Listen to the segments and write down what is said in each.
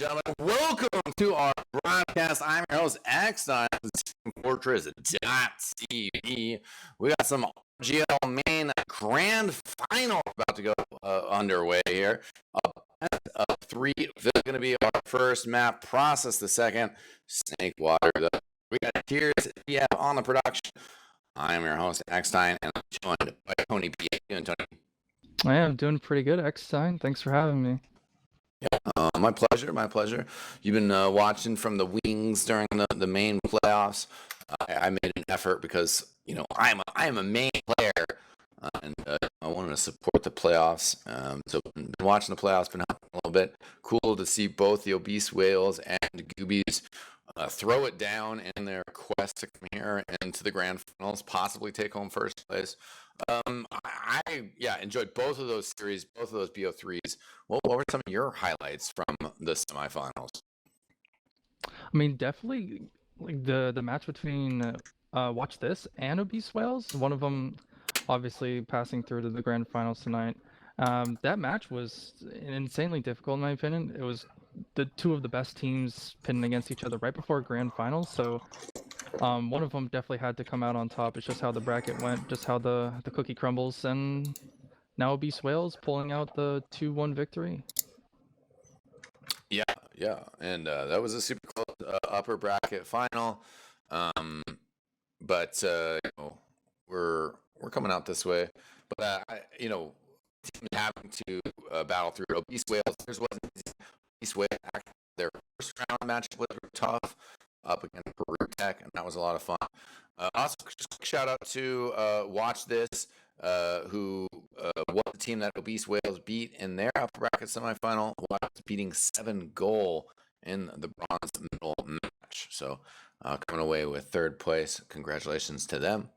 gentlemen, welcome to our broadcast. I'm your host, X9, Fortress.tv. We got some GL main grand final about to go underway here. Three, this is going to be our first map, Process the second, Snake Water. We got Tears yeah, on the production. I'm your host, X9, and I'm joined by Tony B. How you doing, Tony? I am doing pretty good, X-Sign. Thanks for having me. Yeah, my pleasure. My pleasure. You've been watching from the wings during the main playoffs. I made an effort because I am a main player, and I wanted to support the playoffs. So been watching the playoffs, been helping a little bit. Cool to see both the Obese Whales and Goobies throw it down in their quest to come here into the grand finals, possibly take home first place. I enjoyed both of those series, both of those BO3s. What were some of your highlights from the semifinals? I mean, definitely like the match between Watch This and Obese Whales. One of them, obviously, passing through to the grand finals tonight. That match was insanely difficult in my opinion. It was the two of the best teams pitting against each other right before grand finals. So one of them definitely had to come out on top. It's just how the bracket went, just how the cookie crumbles, and now Obese Whales pulling out the 2-1 victory. Yeah, and that was a super close upper bracket final. But we're coming out this way. But teams having to battle through Obese Whales. There's wasn't Obese Whales. Their first round matchup was tough up against Peru Tech, and that was a lot of fun. Also, just quick shout out to Watch This, who was the team that Obese Whales beat in their upper bracket semifinal, beating 7-goal in the bronze medal match. So coming away with third place. Congratulations to them.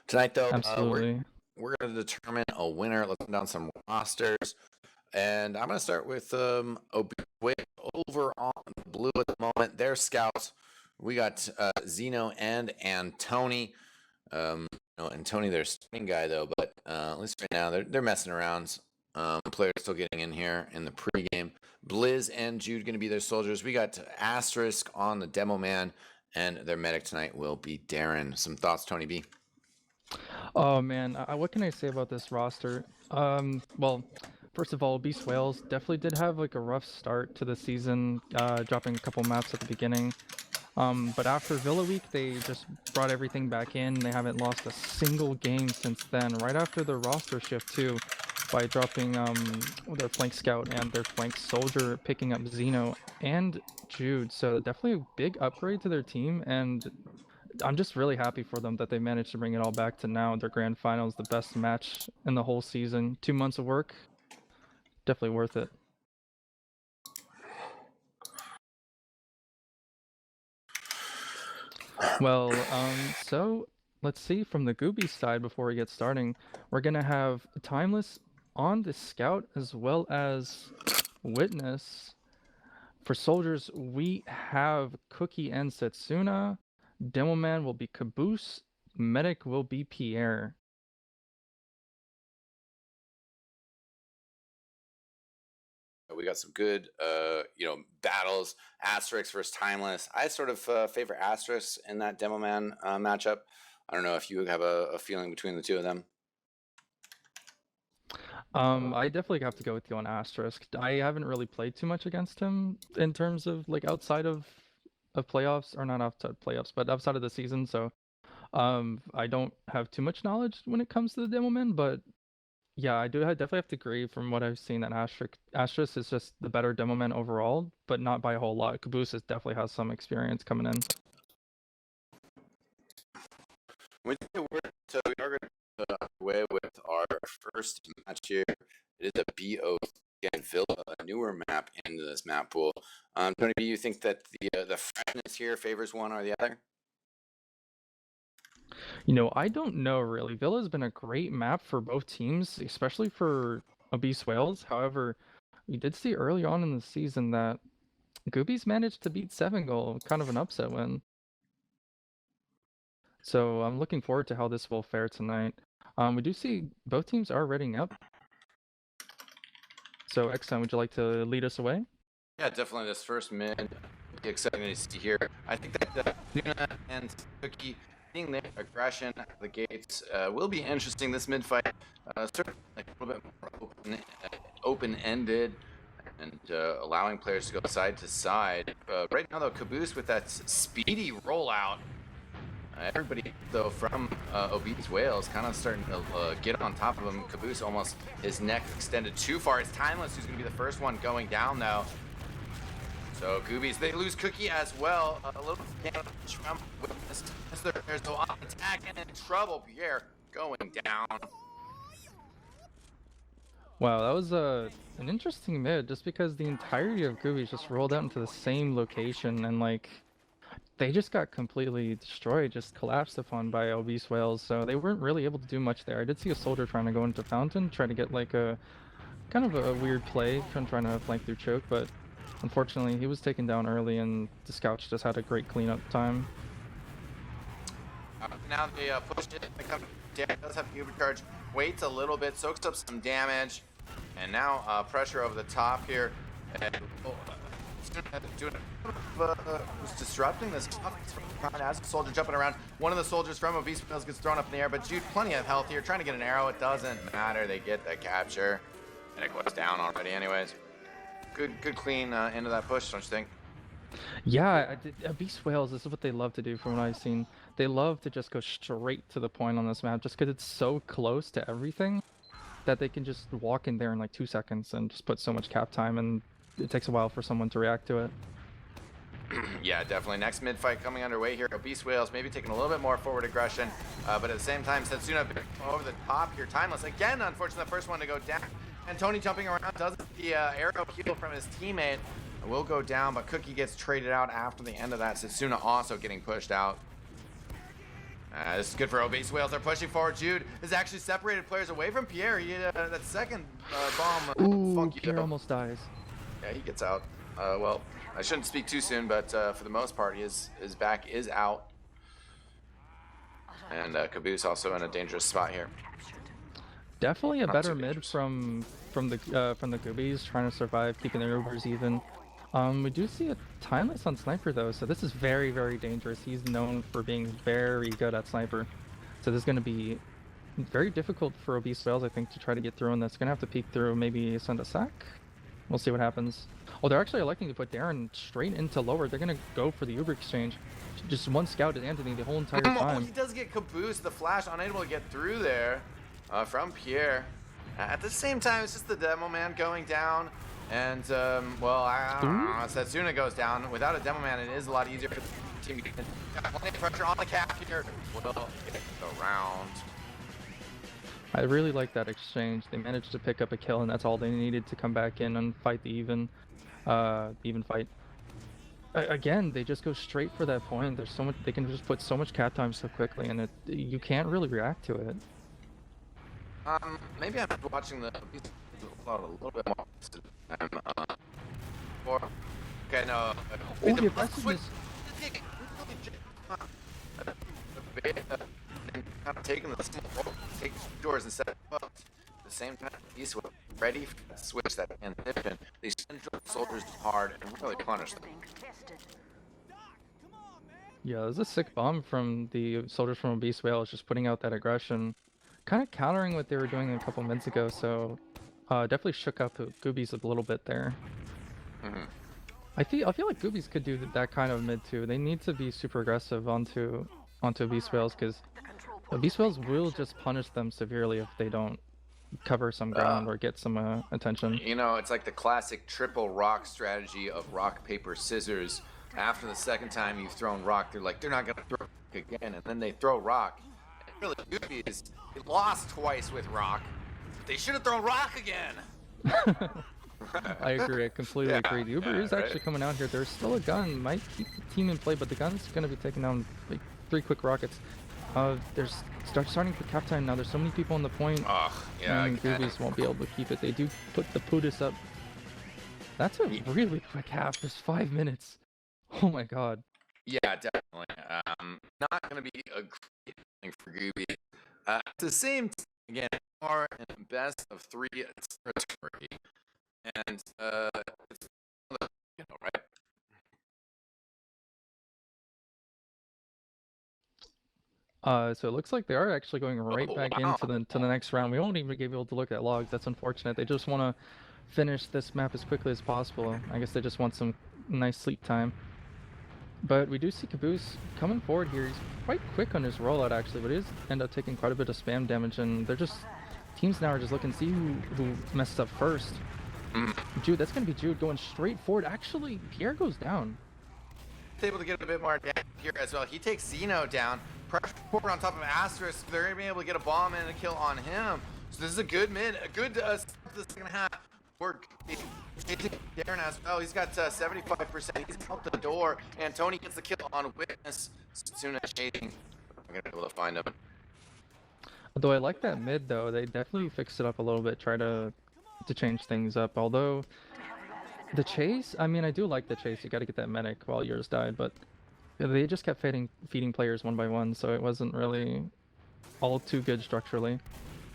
Tonight, though, we're going to determine a winner. Let's put down some rosters. And I'm going to start with Obese Whales over on blue at the moment. Their scouts. We got Zeno and Antony. Antony, their starting guy, though, but at least right now they're messing around. Players still getting in here in the pregame. Blizz and Jude going to be their soldiers. We got Asterisk on the demo man, and their medic tonight will be Darren. Some thoughts, Tony B? Oh man, what can I say about this roster? Well, first of all, Beast Whales definitely did have like a rough start to the season, dropping a couple maps at the beginning. But after Villa Week, they just brought everything back in. They haven't lost a single game since then. Right after the roster shift too, by dropping their flank scout and their flank soldier, picking up Zeno and Jude. So definitely a big upgrade to their team, and I'm just really happy for them that they managed to bring it all back to now. Their grand finals, the best match in the whole season. 2 months of work, definitely worth it. Well, so let's see from the Gooby side before we get starting. We're gonna have Timeless on the scout as well as Witness. For soldiers, we have Cookie and Setsuna. Demo Man will be Caboose. Medic will be Pierre. We got some good, battles. Asterisk versus Timeless. I sort of favor Asterisk in that Demo Man matchup. I don't know if you have a feeling between the two of them. I definitely have to go with you on Asterisk. I haven't really played too much against him in terms of like outside of playoffs, or not outside playoffs, but outside of the season. So I don't have too much knowledge when it comes to the Demo Man, but yeah, I definitely have to agree from what I've seen that Asterisk is just the better demo man overall, but not by a whole lot. Caboose definitely has some experience coming in. We are going to away with our first match here. It is a BO again Villa, a newer map into this map pool. Tony, do you think that the freshness here favors one or the other? I don't know really. Villa's been a great map for both teams, especially for Obese Whales. However, we did see early on in the season that Goobies managed to beat 7-goal, kind of an upset win. So I'm looking forward to how this will fare tonight. We do see both teams are readying up. So XM, would you like to lead us away? Yeah, definitely this first mid be exciting to see here. I think that Luna and Cookie seeing their aggression at the gates will be interesting. This mid fight certainly like a little bit more open-ended and allowing players to go side to side. Right now, though, Caboose with that speedy rollout. Everybody, though, from Obese Whales kind of starting to get on top of him. Caboose almost his neck extended too far. It's Timeless who's going to be the first one going down, though. So Goobies, they lose Cookie as well. A little damage from Witness. There's no off attack and in trouble. Pierre going down. Wow, that was an interesting mid, just because the entirety of Goobies just rolled out into the same location, and like they just got completely destroyed, just collapsed upon by Obese Whales, so they weren't really able to do much there. I did see a soldier trying to go into Fountain, try to get like a kind of a weird play, trying to flank through Choke, but unfortunately he was taken down early, and the scouts just had a great cleanup time. Now they push it. They come. Dan does have Uber charge. Waits a little bit, soaks up some damage, and now pressure over the top here. And was disrupting this as a soldier jumping around. One of the soldiers from Obese Whales gets thrown up in the air, but Jude plenty of health here, trying to get an arrow. It doesn't matter. They get the capture, and it goes down already. Anyways, good clean end of that push, don't you think? Yeah, Beast Whales, this is what they love to do from what I've seen. They love to just go straight to the point on this map, just because it's so close to everything that they can just walk in there in like 2 seconds and just put so much cap time, and it takes a while for someone to react to it. Yeah, definitely. Next mid fight coming underway here. Obese Whales maybe taking a little bit more forward aggression, but at the same time, Setsuna over the top here. Timeless again, unfortunately, the first one to go down. And Tony jumping around doesn't get the arrow heal from his teammate. Will go down, but Cookie gets traded out after the end of that. Setsuna also getting pushed out. This is good for Obese Whales. They're pushing forward. Jude has actually separated players away from Pierre. He that second bomb. Ooh, funky Pierre almost dies. Yeah, he gets out. Well, I shouldn't speak too soon, but for the most part, his back is out. And Caboose also in a dangerous spot here. Definitely a Not better too mid dangerous. from the Goobies, trying to survive, keeping their Ubers even. We do see a Timeless on Sniper though, so this is very, very dangerous. He's known for being very good at Sniper. So this is going to be very difficult for Obese Whales, I think, to try to get through, and that's going to have to peek through, maybe send a sack? We'll see what happens. Oh, they're actually electing to put Darren straight into lower. They're going to go for the Uber exchange. Just one scout at Anthony the whole entire Oh, time. he does get Caboose, the flash, unable to get through there from Pierre. At the same time, it's just the demo man going down. And, well, Setsuna goes down. Without a demo man, it is a lot easier for the team to get plenty of pressure on the cap here. Will get around. I really like that exchange. They managed to pick up a kill, and that's all they needed to come back in and fight the even fight. Again, they just go straight for that point. There's so much, they can just put so much cap time so quickly, and you can't really react to it. Maybe I'm watching the a little bit more. Okay, no. Oh, the aggressiveness. Kind of taking the small roll, take doors instead of hooks. At the same time, he's ready for that switch, that transition. They send soldiers hard and really punish them. Yeah, there's a sick bomb from the soldiers from Obese Whales, just putting out that aggression, kind of countering what they were doing a couple minutes ago. So, definitely shook up the Goobies a little bit there. Mm-hmm. I feel like Goobies could do that kind of mid too. They need to be super aggressive onto Obese Whales, because Obese Whales will just punish them severely if they don't cover some ground or get some attention. You know, it's like the classic triple rock strategy of rock, paper, scissors. After the second time you've thrown rock, they're like, they're not going to throw again, and then they throw rock. And really, Goofy is they lost twice with rock. They should have thrown rock again. I agree. I completely agree. The Uber is actually coming out here. There's still a gun. Might keep the team in play, but the gun's going to be taking down like 3 quick rockets. There's starting for cap time now. There's so many people on the point. Yeah. And Goobies won't be able to keep it. They do put the Pudis up. That's a really quick half. There's 5 minutes. Oh my god. Yeah, definitely. Not going to be a great thing for Gooby. At the same time, again, are in best of 3 territory. And it's So it looks like they are actually going right Oh, back wow. into the next round. We won't even be able to look at logs. That's unfortunate. They just want to finish this map as quickly as possible. I guess they just want some nice sleep time. But we do see Caboose coming forward here. He's quite quick on his rollout actually, but he does end up taking quite a bit of spam damage, and they're just teams now are just looking to see who messes up first. Jude, that's gonna be Jude going straight forward. Actually, Pierre goes down. He's able to get a bit more damage here as well. He takes Zeno down. Pressure forward on top of Asterisk. They're going to be able to get a bomb and a kill on him. So this is a good mid, a good start to the second half. Work. Darren as well. He's got 75%. He's out the door, and Tony gets the kill on Witness. Soon as chasing, I'm going to be able to find him. Although I like that mid though, they definitely fixed it up a little bit, try to change things up. Although the chase, I mean, I do like the chase. You got to get that medic while yours died, but they just kept feeding players one by one, so it wasn't really all too good structurally.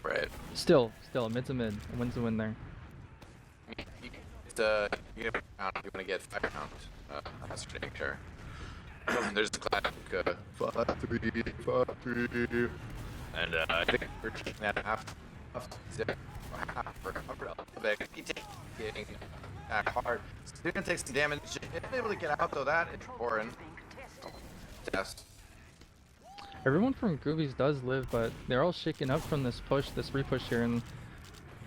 Right. Still, a mid's a mid. A win's a win there. You get a round if you want to get 5 rounds. That's for sure. There's the classic 5-3. And I think we're taking that half recovered a little bit. He takes getting back hard. Still gonna take some damage. If able to get out though, that is important. Yes. Everyone from Goobies does live, but they're all shaken up from this repush here, and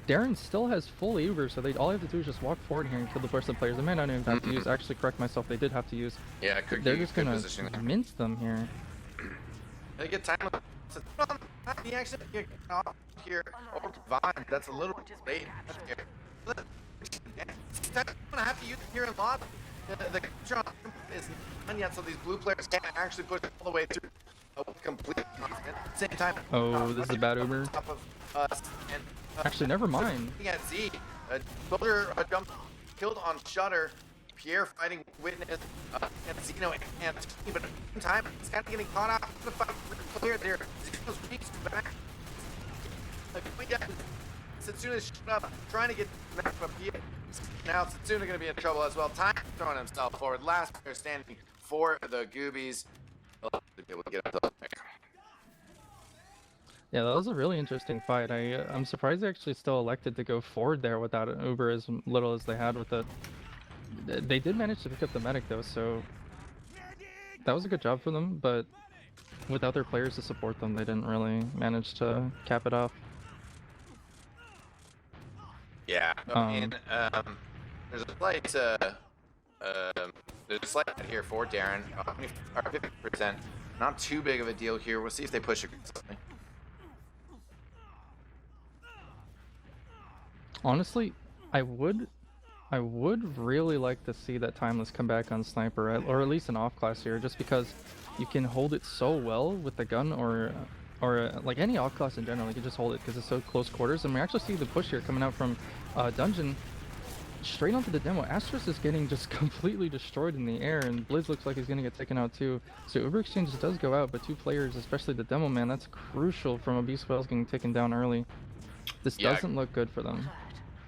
Darren still has full Uber, so all they have to do is just walk forward here and kill the burst of players. They might not even have to use, actually correct myself, they did have to use. Yeah, could they're just gonna mince them here. They get time. He actually get off here over Vine. That's a little late here. I'm gonna have to use it here in lobby. The control is not yet, so these blue players can't actually push all the way through. Complete at the same time. Oh, this is a bad Uber. Top of us and, actually, never mind. Looking at Z, Soldier jump killed on Shutter. Pierre fighting Witness and Zeno and Tony, but at the same time, it's kind of getting caught out. The fight clear there. Zeno's weeks back. Satsuna's shut up, trying to get back from Pierre. Now Satsuna going to be in trouble as well. Time throwing himself forward. Last player standing for the Goobies. Yeah, that was a really interesting fight. I'm surprised they actually still elected to go forward there without an Uber as little as they had with it. They did manage to pick up the medic though, so that was a good job for them, but without their players to support them, they didn't really manage to cap it off. Yeah, I mean, there's a slight, there's a slight here for Darren, 50%. Not too big of a deal here. We'll see if they push it. Honestly, I would really like to see that Timeless come back on Sniper, or at least an off class here, just because you can hold it so well with the gun, or like any off class in general. You can just hold it because it's so close quarters. And we actually see the push here coming out from Dungeon straight onto the demo. Asterisk is getting just completely destroyed in the air, and Blizz looks like he's gonna get taken out too. So Uber Exchange does go out, but 2 players, especially the demo man, that's crucial from a Beast Whales getting taken down early. This doesn't look good for them.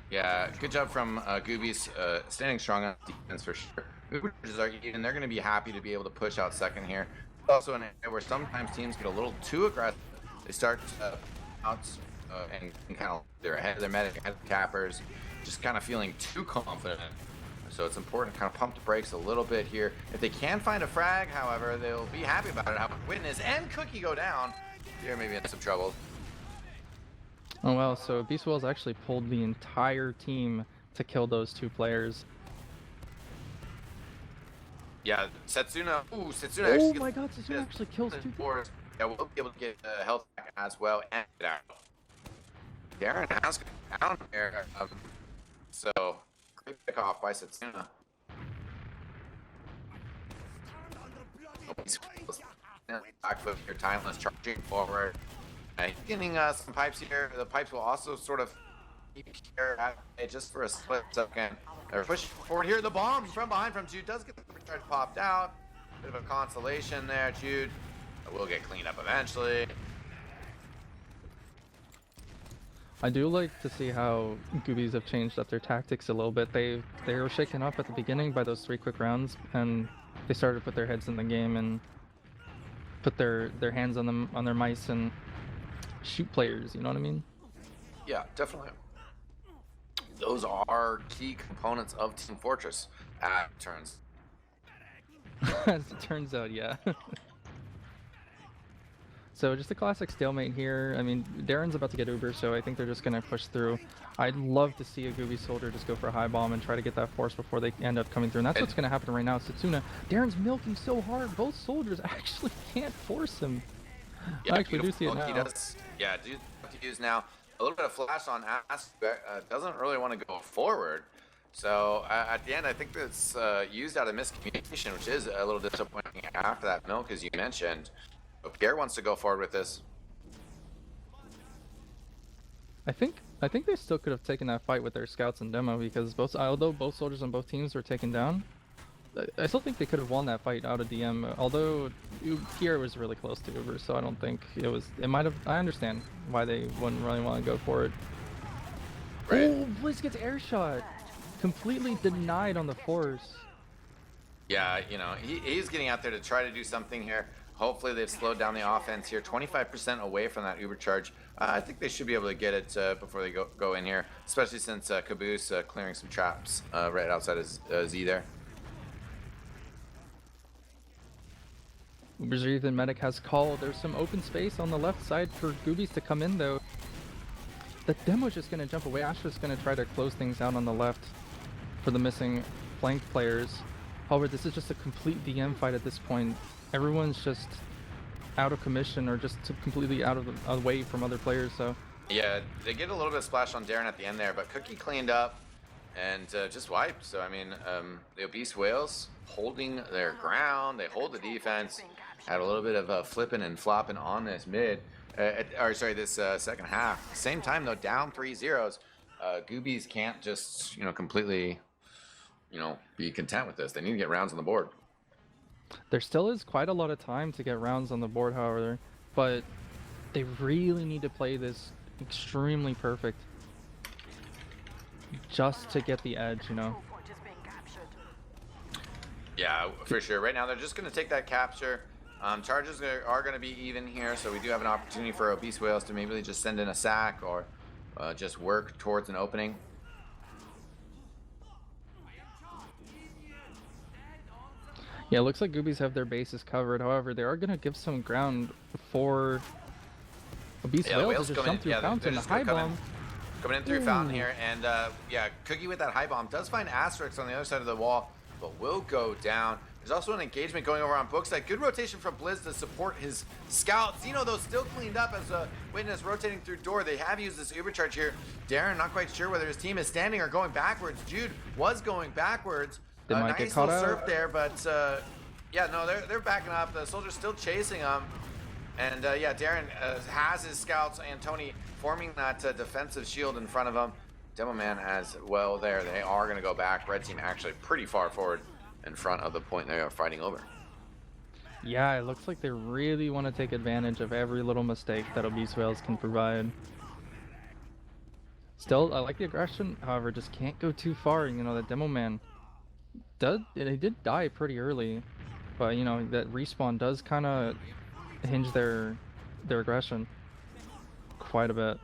Yeah, good job from Goobies, standing strong on defense for sure. Uber is arguing, and they're going to be happy to be able to push out second here. Also an area where sometimes teams get a little too aggressive. They start out and kind of they're ahead of their medic, ahead of the cappers, just kind of feeling too confident. So it's important to kind of pump the brakes a little bit here. If they can find a frag, however, they'll be happy about it. How Witness and Cookie go down, you're maybe in some trouble. Oh well, so Beast Whales actually pulled the entire team to kill those 2 players. Yeah, Setsuna. Ooh, Setsuna. Oh actually my god, Setsuna actually kills 2 players. Yeah, we'll be able to get health back as well and get out. Darren has gone down here. So, great pick off by Setsuna. Back foot here, Timeless charging forward. He's getting some pipes here. The pipes will also sort of keep here just for a split second. They're pushing forward here. The bomb from behind from Jude does get the charge popped out. Bit of a consolation there, Jude. It will get cleaned up eventually. I do like to see how Goobies have changed up their tactics a little bit. They were shaken up at the beginning by those 3 quick rounds, and they started to put their heads in the game, and put their hands on them on their mice and shoot players. You know what I mean? Yeah, definitely. Those are key components of Team Fortress. Turns. As it turns out, yeah. So just a classic stalemate here. I mean, Darren's about to get Uber, so I think they're just gonna push through. I'd love to see a Gooby soldier just go for a high bomb and try to get that force before they end up coming through. And that's what's gonna happen right now. Setsuna, Darren's milking so hard, both soldiers actually can't force him. Yeah, I actually do see it now. He does. Yeah, do have to use now. A little bit of flash on Aspect. Doesn't really want to go forward. So at the end, I think that's used out of miscommunication, which is a little disappointing after that milk, as you mentioned. But Pierre wants to go forward with this. I think they still could have taken that fight with their scouts and demo because although both soldiers on both teams were taken down, I still think they could have won that fight out of DM. Although Pierre was really close to Uber, so I don't think it was. It might have. I understand why they wouldn't really want to go for it. Right. Oh, Blizz gets air shot, completely denied on the force. Yeah, you know, he's getting out there to try to do something here. Hopefully they've slowed down the offense here. 25% away from that Uber charge. I think they should be able to get it before they go in here, especially since Caboose clearing some traps right outside of Z there. Uber's Even Medic has called. There's some open space on the left side for Goobies to come in though. The demo's just gonna jump away. Astra's gonna try to close things out on the left for the missing flank players. However, this is just a complete DM fight at this point. Everyone's just out of commission or just completely out of away from other players. So yeah, they get a little bit of splash on Darren at the end there, but Cookie cleaned up and just wiped. So I mean, the Obese Whales holding their ground. They hold the defense. Had a little bit of flipping and flopping on this mid, this second half. Same time though, down 3-0. Goobies can't just completely be content with this. They need to get rounds on the board. There still is quite a lot of time to get rounds on the board, however, but they really need to play this extremely perfect just to get the edge, Yeah, for sure. Right now, they're just going to take that capture. Charges are going to be even here, so we do have an opportunity for Obese Whales to maybe just send in a sack or just work towards an opening. Yeah, it looks like Goobies have their bases covered. However, they are going to give some ground for Obese Whales to just jump through Fountain. The high bomb. Coming in through Fountain here. And yeah, Cookie with that high bomb does find Asterix on the other side of the wall, but will go down. There's also an engagement going over on Bookside. Good rotation from Blizz to support his scouts. Xeno, though, still cleaned up as a witness rotating through door. They have used this Uber charge here. Darren, not quite sure whether his team is standing or going backwards. Jude was going backwards. They might get caught out. Surf there, but yeah, no, they're backing up. The soldier's still chasing them. And yeah, Darren has his scouts and Tony forming that defensive shield in front of him. Demo Man as well there. They are going to go back. Red team actually pretty far forward in front of the point they are fighting over. Yeah, it looks like they really want to take advantage of every little mistake that Obese Whales can provide. Still, I like the aggression, however, just can't go too far. The Demo Man he did die pretty early, but that respawn does kind of hinge their aggression quite a bit.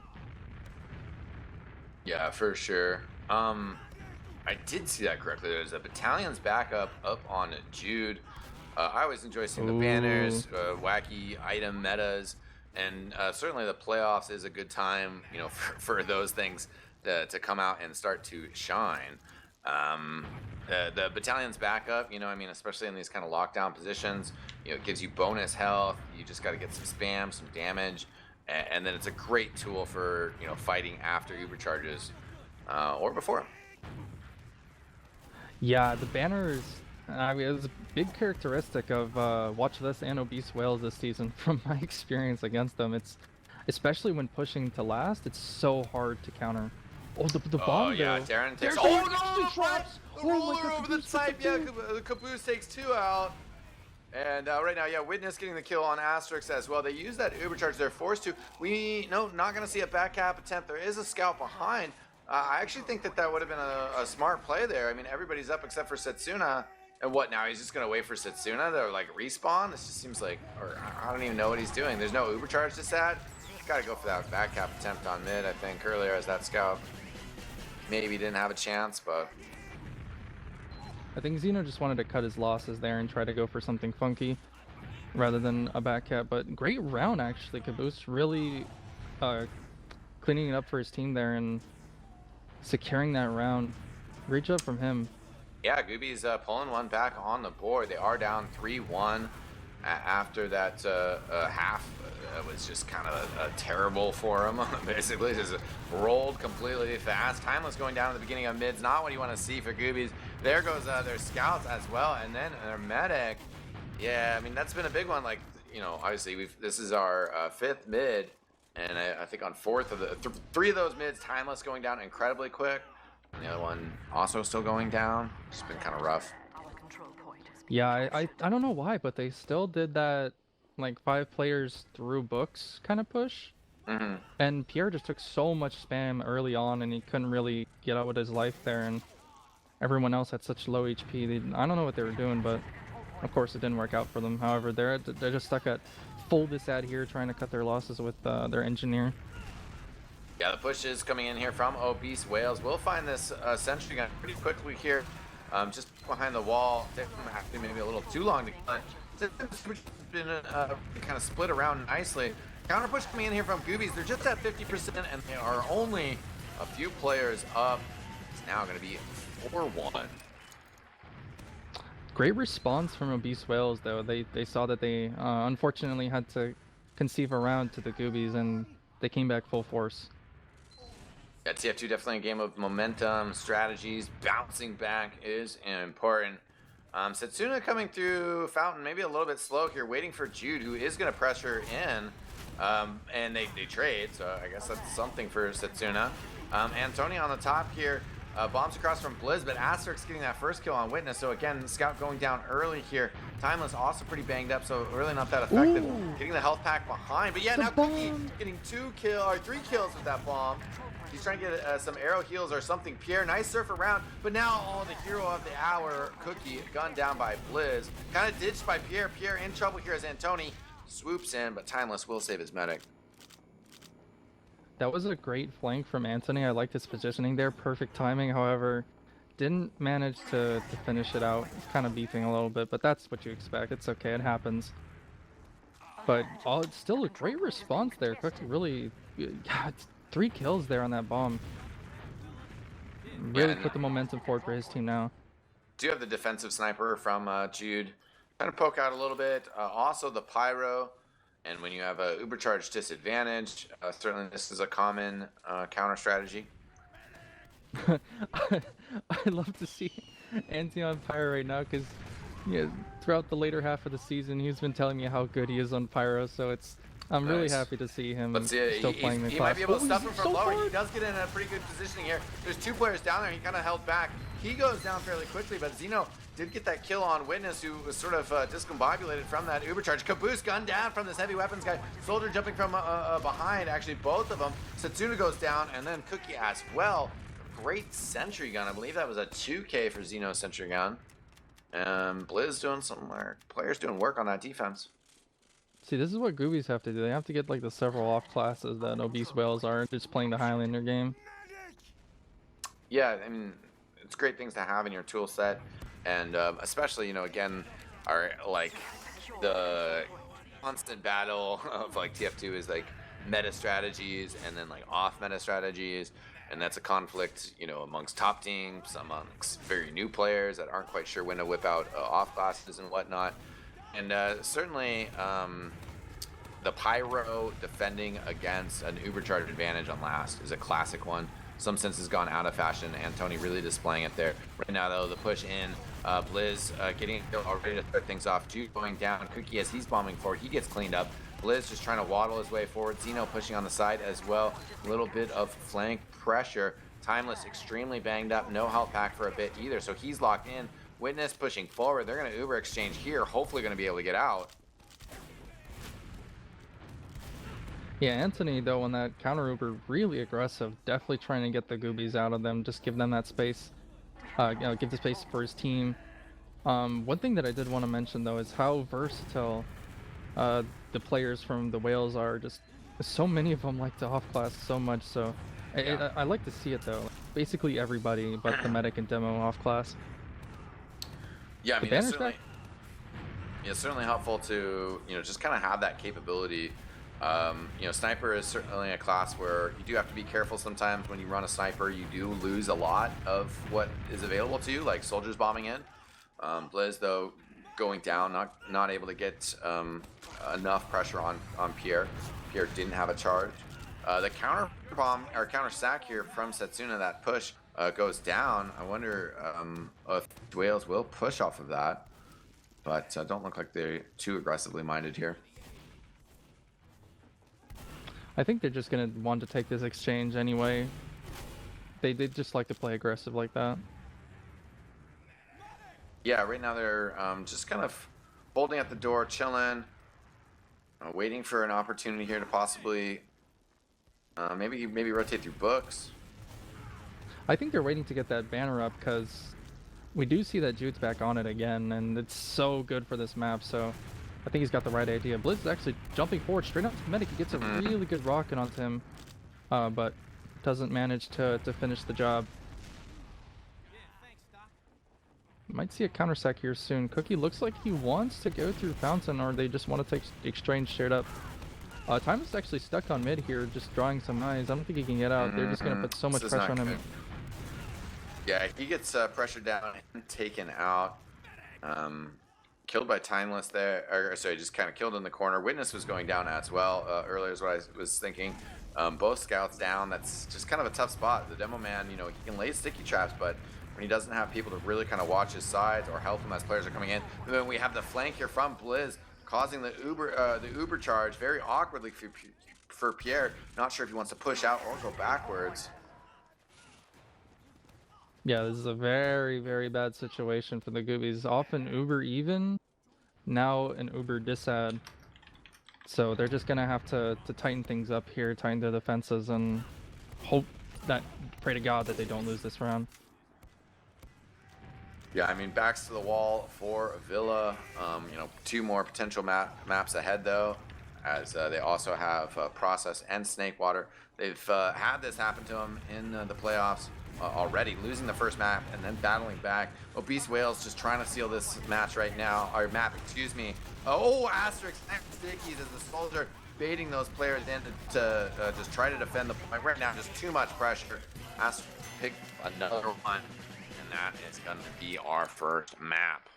Yeah, for sure. I did see that correctly. There's a battalion's backup up on Jude. I always enjoy seeing the banners, wacky item metas, and certainly the playoffs is a good time, for those things to come out and start to shine. The battalion's backup, especially in these kind of lockdown positions, it gives you bonus health. You just got to get some spam, some damage, and then it's a great tool for fighting after Uber charges or before them. Yeah, the banners. It was a big characteristic of Watch This and Obese Whales this season from my experience against them. It's especially when pushing to last, it's so hard to counter. Oh, the bomb. Oh yeah, Darren takes. The roller over the side. Yeah, the Caboose takes 2 out. And right now, yeah, Witness getting the kill on Asterix as well. They use that Uber charge. They're forced to. Not going to see a back cap attempt. There is a scout behind. I actually think that would have been a smart play there. I mean, everybody's up except for Setsuna. And what now? He's just gonna wait for Setsuna to like respawn? This just seems like, or I don't even know what he's doing. There's no Uber charge to Sad. He's gotta go for that back cap attempt on mid, I think, earlier as that scout. Maybe didn't have a chance, but I think Xeno just wanted to cut his losses there and try to go for something funky rather than a back cap. But great round actually. Caboose really cleaning it up for his team there and securing that round. Great job from him. yeah, Gooby's pulling one back on the board. They are down 3-1 after that half. Was just kind of terrible for him. Basically, just rolled completely fast. Timeless going down at the beginning of mid's not what you want to see for Goobies. There goes their scouts as well, and then their medic. Yeah, I mean that's been a big one. Like, you know, obviously this is our 5th mid, and I think on 4th of the 3 of those mids, Timeless going down incredibly quick. And the other one also still going down. It's been kind of rough. Yeah, I don't know why, but they still did that like 5 players through books kind of push. And Pierre just took so much spam early on, and he couldn't really get out with his life there. And everyone else had such low HP. I don't know what they were doing, but of course it didn't work out for them. However, they're just stuck at full disad here, trying to cut their losses with their engineer. Yeah, the push is coming in here from Obese Whales. We'll find this sentry gun pretty quickly here, just behind the wall. Actually, maybe a little too long to cut. It's been kind of split around nicely. Counter push coming in here from Goobies. They're just at 50%, and they are only a few players up. It's now going to be 4-1. Great response from Obese Whales, though. They saw that they unfortunately had to conceive a round to the Goobies, and they came back full force. Yeah, TF2 definitely a game of momentum, strategies. Bouncing back is important. Setsuna coming through Fountain, maybe a little bit slow here, waiting for Jude, who is going to pressure in. And they trade, so I guess that's something for Setsuna. Antoni on the top here. Bombs across from Blizz, but Asterix getting that first kill on Witness. So again, Scout going down early here. Timeless also pretty banged up, so really not that effective. Ooh. Getting the health pack behind, but yeah, The now Cookie bomb. getting 3 kills with that bomb. He's trying to get some arrow heals or something. Pierre, nice surf around, but now the hero of the hour, Cookie, gunned down by Blizz. Kind of ditched by Pierre. Pierre in trouble here as Antoni swoops in, but Timeless will save his medic. That was a great flank from Antoni. I liked his positioning there. Perfect timing. However, didn't manage to finish it out. It's kind of beefing a little bit, but that's what you expect. It's okay. It happens. But it's still a great response there. Cookie really, yeah, it's 3 kills there on that bomb. Really put the momentum forward for his team now. Do you have the defensive sniper from Jude? Kind of poke out a little bit. Also the pyro. And when you have a uber charge disadvantage, certainly this is a common counter strategy. I'd love to see Anti on Pyro right now, because throughout the later half of the season, he's been telling me how good he is on Pyro. So I'm really Nice. happy to see him Let's see, still playing the he class. might be able to stuff him he's from so lower. far. He does get in a pretty good positioning here. There's 2 players down there. He kind of held back. He goes down fairly quickly, but Xeno did get that kill on Witness, who was sort of discombobulated from that uber charge. Caboose gunned down from this heavy weapons guy. Soldier jumping from behind, actually both of them. Setsuna goes down, and then Cookie as well. Great sentry gun. I believe that was a 2K for Xeno's sentry gun. Blizz doing some work. Players doing work on that defense. See, this is what Goobies have to do. They have to get like the several off classes that Obese Whales are, just playing the Highlander game. Yeah, I mean, it's great things to have in your tool set, and especially, you know, again, our like the constant battle of like TF2 is like meta strategies and then like off meta strategies, and that's a conflict, you know, amongst top teams, amongst very new players that aren't quite sure when to whip out off classes and whatnot. And certainly the pyro defending against an ubercharge advantage on last is a classic one. Some sense has gone out of fashion. Antoni really displaying it there. Right now, though, the push in. Blizz getting already to start things off. Jude going down. Cookie, as he's bombing forward, he gets cleaned up. Blizz just trying to waddle his way forward. Xeno pushing on the side as well. A little bit of flank pressure. Timeless extremely banged up. No health pack for a bit either, so he's locked in. Witness pushing forward. They're going to uber exchange here. Hopefully going to be able to get out. Yeah, Antoni, though, on that counter uber, really aggressive. Definitely trying to get the Goobies out of them. Just give them that space. Give the space for his team. One thing that I did want to mention though is how versatile uh, the players from the Whales are. Just so many of them like to off class so much. So Yeah. I like to see it though. Basically everybody but the medic and demo off class. Yeah, I The mean, it's banner's back. certainly it's certainly helpful to just kind of have that capability. Sniper is certainly a class where you do have to be careful sometimes. When you run a sniper, you do lose a lot of what is available to you, like soldiers bombing in. Blizz, though, going down, not able to get enough pressure on Pierre. Pierre didn't have a charge. The counter bomb or counter sack here from Setsuna, that push goes down. I wonder if Whales will push off of that, but don't look like they're too aggressively minded here. I think they're just gonna want to take this exchange anyway. They just like to play aggressive like that. Yeah, right now they're just kind of holding at the door, chilling, waiting for an opportunity here to possibly maybe rotate through books. I think they're waiting to get that banner up because we do see that Jude's back on it again, and it's so good for this map. So I think he's got the right idea. Blizz is actually jumping forward straight up to the medic. He gets a really good rocket onto him, but doesn't manage to finish the job. Might see a counter sack here soon. Cookie looks like he wants to go through Fountain, or they just want to take exchange straight up. Time is actually stuck on mid here, just drawing some eyes. I don't think he can get out. They're just gonna put so much pressure on him. Yeah, he gets pressured down and taken out. Killed by Timeless there, or sorry, just kind of killed in the corner. Witness was going down as well earlier, is what I was thinking. Both scouts down. That's just kind of a tough spot. The demo man, he can lay sticky traps, but when he doesn't have people to really kind of watch his sides or help him as players are coming in, and then we have the flank here from Blizz, causing the Uber charge very awkwardly for Pierre. Not sure if he wants to push out or go backwards. Yeah, this is a very, very bad situation for the Goobies. Often Uber even, now an Uber disad. So they're just gonna have to tighten things up here, tighten their defenses, and pray to God that they don't lose this round. Yeah, I mean, backs to the wall for Villa. 2 more potential maps ahead, though, as they also have Process and Snakewater. They've had this happen to them in the playoffs already, losing the first map and then battling back. Obese Whales just trying to seal this match right now, or map, excuse me. Oh, Asterix and Stickies as the soldier baiting those players in to just try to defend the point. Right now, just too much pressure. Asterix pick another one. And that is going to be our first map.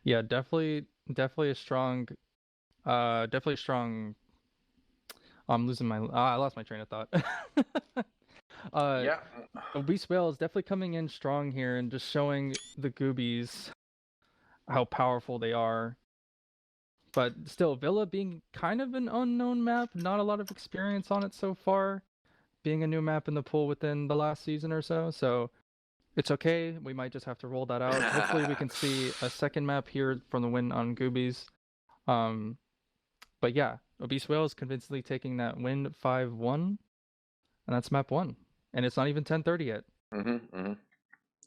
Yeah, definitely a strong, definitely strong. I'm losing my. I lost my train of thought. Yeah. Obese Whale is definitely coming in strong here and just showing the Goobies how powerful they are. But still, Villa being kind of an unknown map, not a lot of experience on it so far, being a new map in the pool within the last season or so. So it's okay. We might just have to roll that out. Hopefully we can see a second map here from the win on Goobies. But yeah, Obese Whale is convincingly taking that win 5-1, and that's map 1. And it's not even 10:30 yet.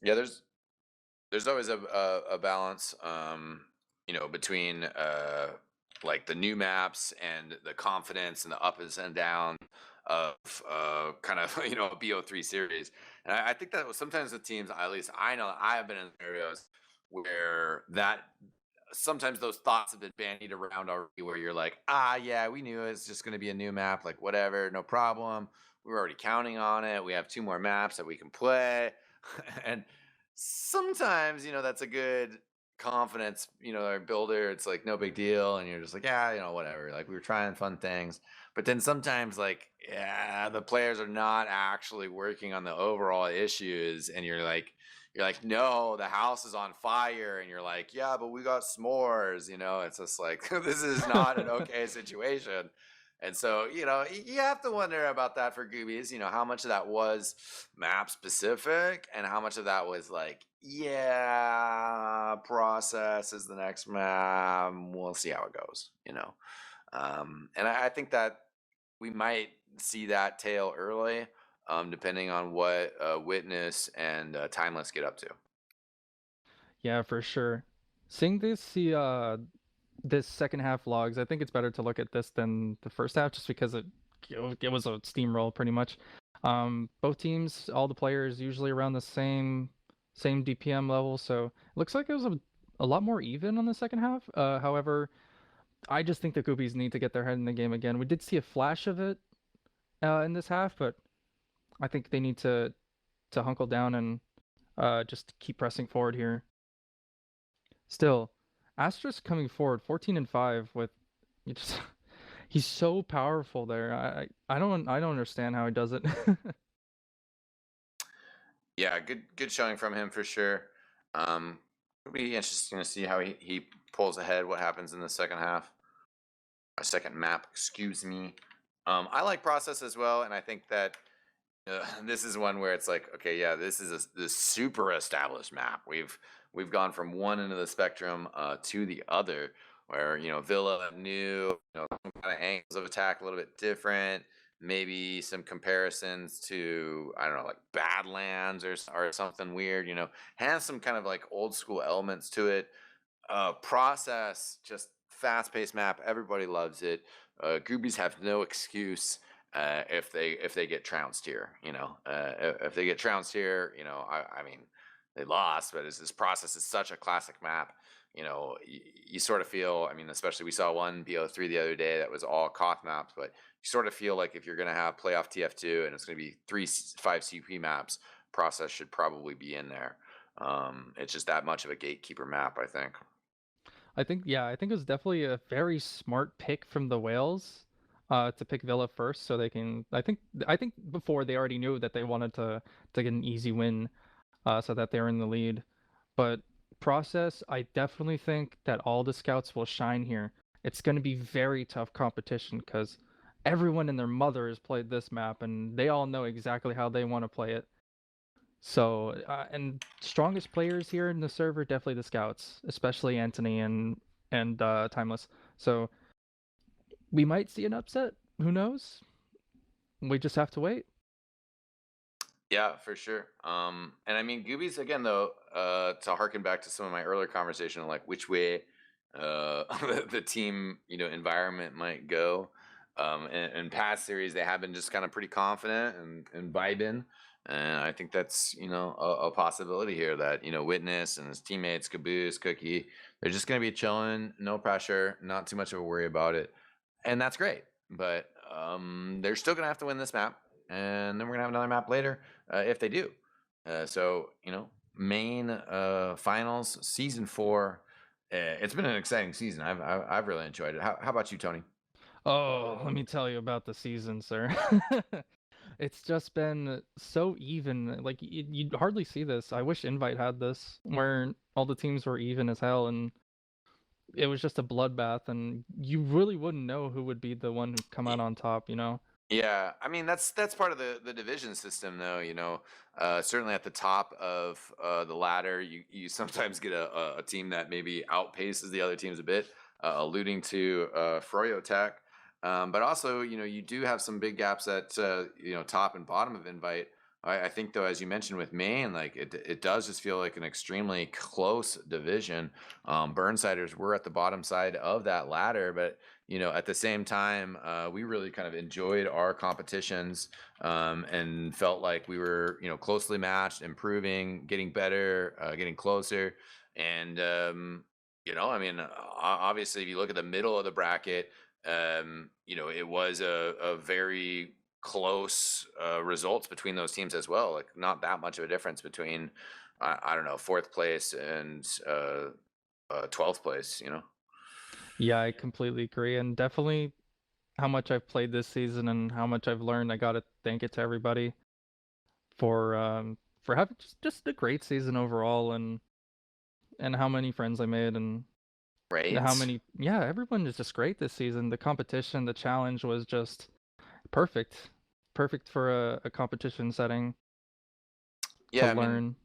Yeah, there's always a balance, between like the new maps and the confidence and the ups and downs of kind of a BO3 series. And I think that sometimes with teams, at least I know I have been in scenarios where that sometimes those thoughts have been bandied around already, where you're like, yeah, we knew it's just going to be a new map, like whatever, no problem. We were already counting on it. We have 2 more maps that we can play. And sometimes, that's a good confidence, our builder. It's like no big deal. And you're just like, yeah, whatever. Like we were trying fun things. But then sometimes, like, yeah, the players are not actually working on the overall issues. And you're like, no, the house is on fire. And you're like, yeah, but we got s'mores. It's just like, this is not an okay situation. And so, you have to wonder about that for Goobies, how much of that was map specific and how much of that was like, yeah, Process is the next map. We'll see how it goes, And I think that we might see that tail early, depending on what Witness and Timeless get up to. Yeah, for sure. Seeing this second half logs, I think it's better to look at this than the first half, just because it was a steamroll pretty much. Both teams, all the players usually around the same DPM level, so it looks like it was a lot more even on the second half. However, I just think the Goobies need to get their head in the game again. We did see a flash of it in this half, but I think they need to hunkle down and just keep pressing forward here. Still, Asterisk coming forward, 14-5 with you just he's so powerful there. I don't understand how he does it. Yeah, good showing from him for sure. It'll be interesting to see how he pulls ahead. What happens in the second half? A second map, excuse me. I like process as well, and I think that this is one where it's like, okay, yeah, this is this super established map. We've gone from one end of the spectrum to the other, where Villa new, some kind of angles of attack a little bit different. Maybe some comparisons to I don't know, like Badlands or something weird. Has some kind of like old school elements to it. Process, just fast paced map. Everybody loves it. Goobies have no excuse if they get trounced here. If they get trounced here, I mean, they lost, but this process is such a classic map. You sort of feel. I mean, especially we saw one BO3 the other day that was all Koth maps, but you sort of feel like if you're going to have playoff TF2 and it's going to be 5 CP maps, process should probably be in there. It's just that much of a gatekeeper map, I think. I think it was definitely a very smart pick from the Whales, to pick Villa first, so they can. I think before they already knew that they wanted to get an easy win, so that they're in the lead. But process, I definitely think that all the scouts will shine here. It's going to be very tough competition because everyone and their mother has played this map, and they all know exactly how they want to play it. So, and strongest players here in the server, definitely the scouts, especially Anthony and Timeless. So we might see an upset. Who knows? We just have to wait. Yeah, for sure. And I mean, Goobies again, though, to harken back to some of my earlier conversation, like which way the team, environment might go. In past series, they have been just kind of pretty confident and vibing, and I think that's a possibility here that Witness and his teammates, Caboose, Cookie, they're just gonna be chilling, no pressure, not too much of a worry about it, and that's great. But they're still gonna have to win this map, and then we're gonna have another map later if they do. So main finals season 4. It's been an exciting season. I've really enjoyed it. How about you, Tony? Oh, let me tell you about the season, sir. It's just been so even. Like you'd hardly see this. I wish Invite had this, where all the teams were even as hell, and it was just a bloodbath, and you really wouldn't know who would be the one who come out on top. Yeah, I mean that's part of the division system, though. Certainly at the top of the ladder, you sometimes get a team that maybe outpaces the other teams a bit, alluding to Froyo Tech. But also, you do have some big gaps at top and bottom of Invite. I think though, as you mentioned with Maine, like it does just feel like an extremely close division. Burnsiders were at the bottom side of that ladder, but at the same time, we really kind of enjoyed our competitions, and felt like we were, closely matched, improving, getting better, getting closer. And, I mean, obviously, if you look at the middle of the bracket, it was a very close results between those teams as well. Like, not that much of a difference between, I don't know, fourth place and 12th place. Yeah, I completely agree, and definitely how much I've played this season and how much I've learned. I gotta thank it to everybody for having just a great season overall, and how many friends I made, and how Right. many yeah, everyone is just great this season. The competition, the challenge was just perfect. Perfect for a competition setting to Yeah, I mean, learn.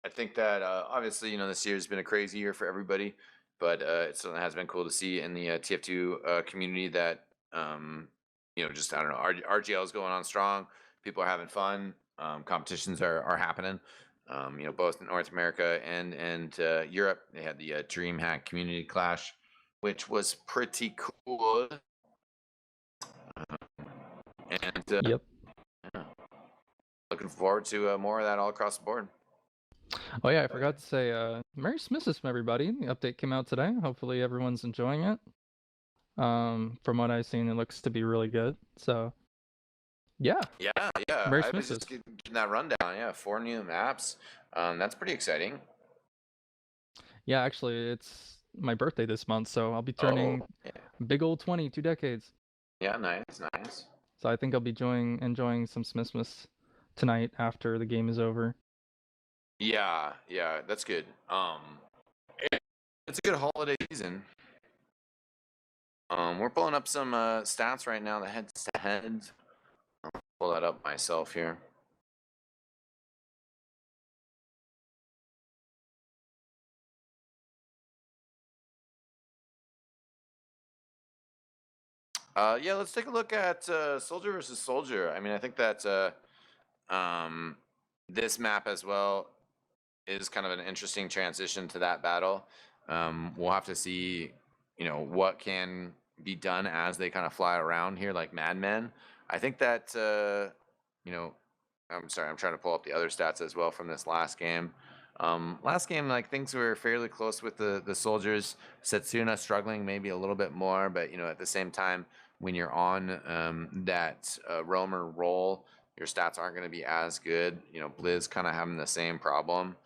I think that obviously, this year has been a crazy year for everybody, but it certainly has been cool to see in the TF2 community that, just I don't know, RGL is going on strong. People are having fun. Competitions are happening. Both in North America and Europe. They had the DreamHack Community Clash, which was pretty cool. And Yep. yeah, looking forward to more of that all across the board. Oh yeah, I forgot to say, Merry Christmas, everybody. The update came out today. Hopefully everyone's enjoying it. From what I've seen, it looks to be really good. So, yeah, Yeah. Merry I was Christmas. just getting that rundown. Yeah, 4 new maps. That's pretty exciting. Yeah, actually, it's my birthday this month, so I'll be turning yeah. big old 20, 2 decades. Yeah, nice. So I think I'll be enjoying some Smithmas tonight after the game is over. Yeah, that's good. It's a good holiday season. We're pulling up some stats right now, the head-to-head. I'll pull that up myself here. Yeah, let's take a look at Soldier versus Soldier. I mean, I think that this map as well is kind of an interesting transition to that battle. We'll have to see, what can be done as they kind of fly around here like madmen. I think that, I'm sorry, I'm trying to pull up the other stats as well from this last game. Last game, like things were fairly close with the soldiers. Setsuna struggling maybe a little bit more, but at the same time, when you're on that roamer role, your stats aren't going to be as good. Blizz kind of having the same problem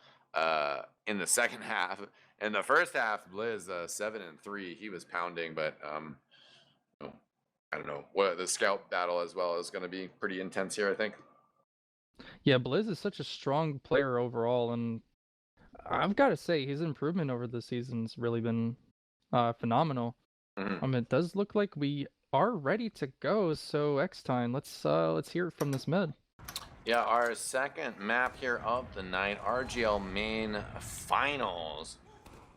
in the second half. In the first half, Blizz 7-3, he was pounding, but I don't know what the scout battle as well is going to be pretty intense here, I think. Yeah, Blizz is such a strong player overall, and I've got to say his improvement over the season's really been phenomenal. Mm-hmm. It does look like we are ready to go. So X-Time, let's hear it from this mid. Yeah, our second map here of the night, RGL main finals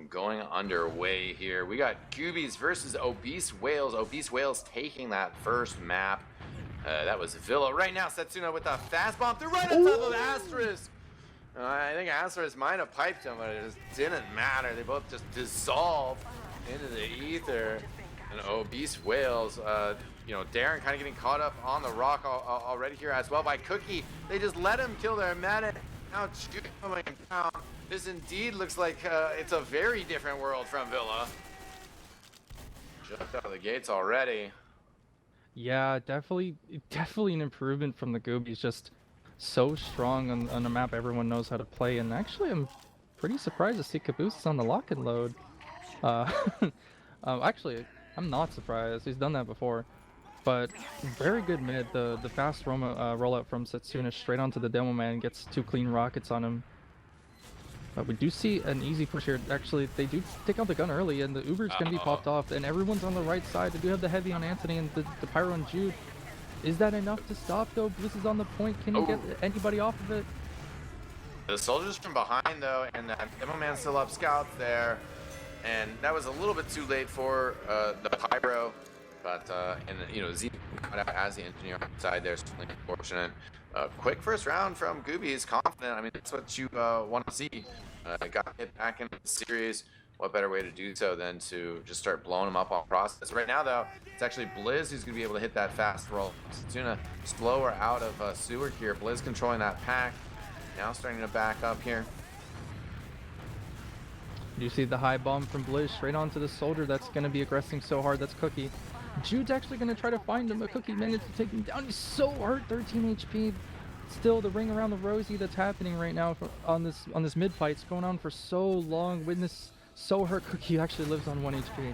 going underway here. We got Goobies versus Obese Whales. Obese Whales taking that first map. That was Villa. Right now, Setsuna with a fast bomb through right on top of Asterisk. I think Asterisk might have piped him, but it just didn't matter. They both just dissolved into the ether. And Obese Whales, Darren kind of getting caught up on the rock already here as well by Cookie. They just let him kill their medic. Now Jude coming down. This indeed looks like it's a very different world from Villa. Jumped out of the gates already. Yeah, definitely an improvement from the Goobies. Just so strong on a map everyone knows how to play. And actually, I'm pretty surprised to see Caboose on the lock and load. Actually, I'm not surprised. He's done that before. But very good mid. The fast rollout from Setsuna straight onto the demo man gets 2 clean rockets on him. But we do see an easy push here. Actually, they do take out the gun early, and the Uber's going to be popped off, and everyone's on the right side. They do have the heavy on Anthony and the pyro on Jude. Is that enough to stop, though? Blizz is on the point. Can you get anybody off of it? The soldiers from behind, though, and that demo man still up scouts there. And that was a little bit too late for the pyro. But, Z got out as the engineer on the side there, certainly unfortunate. Quick first round from Goobies, confident. I mean, that's what you want to see. Got hit back in the series. What better way to do so than to just start blowing them up on process? Right now, though, it's actually Blizz who's going to be able to hit that fast roll. Setsuna slower out of Seward here. Blizz controlling that pack. Now starting to back up here. You see the high bomb from Blizz straight onto the soldier that's going to be aggressing so hard. That's Cookie. Jude's actually going to try to find him, but Cookie managed to take him down. He's so hurt, 13 HP. Still, the ring around the rosy that's happening right now on this mid fight. It's going on for so long. Witness so hurt. Cookie actually lives on 1 HP.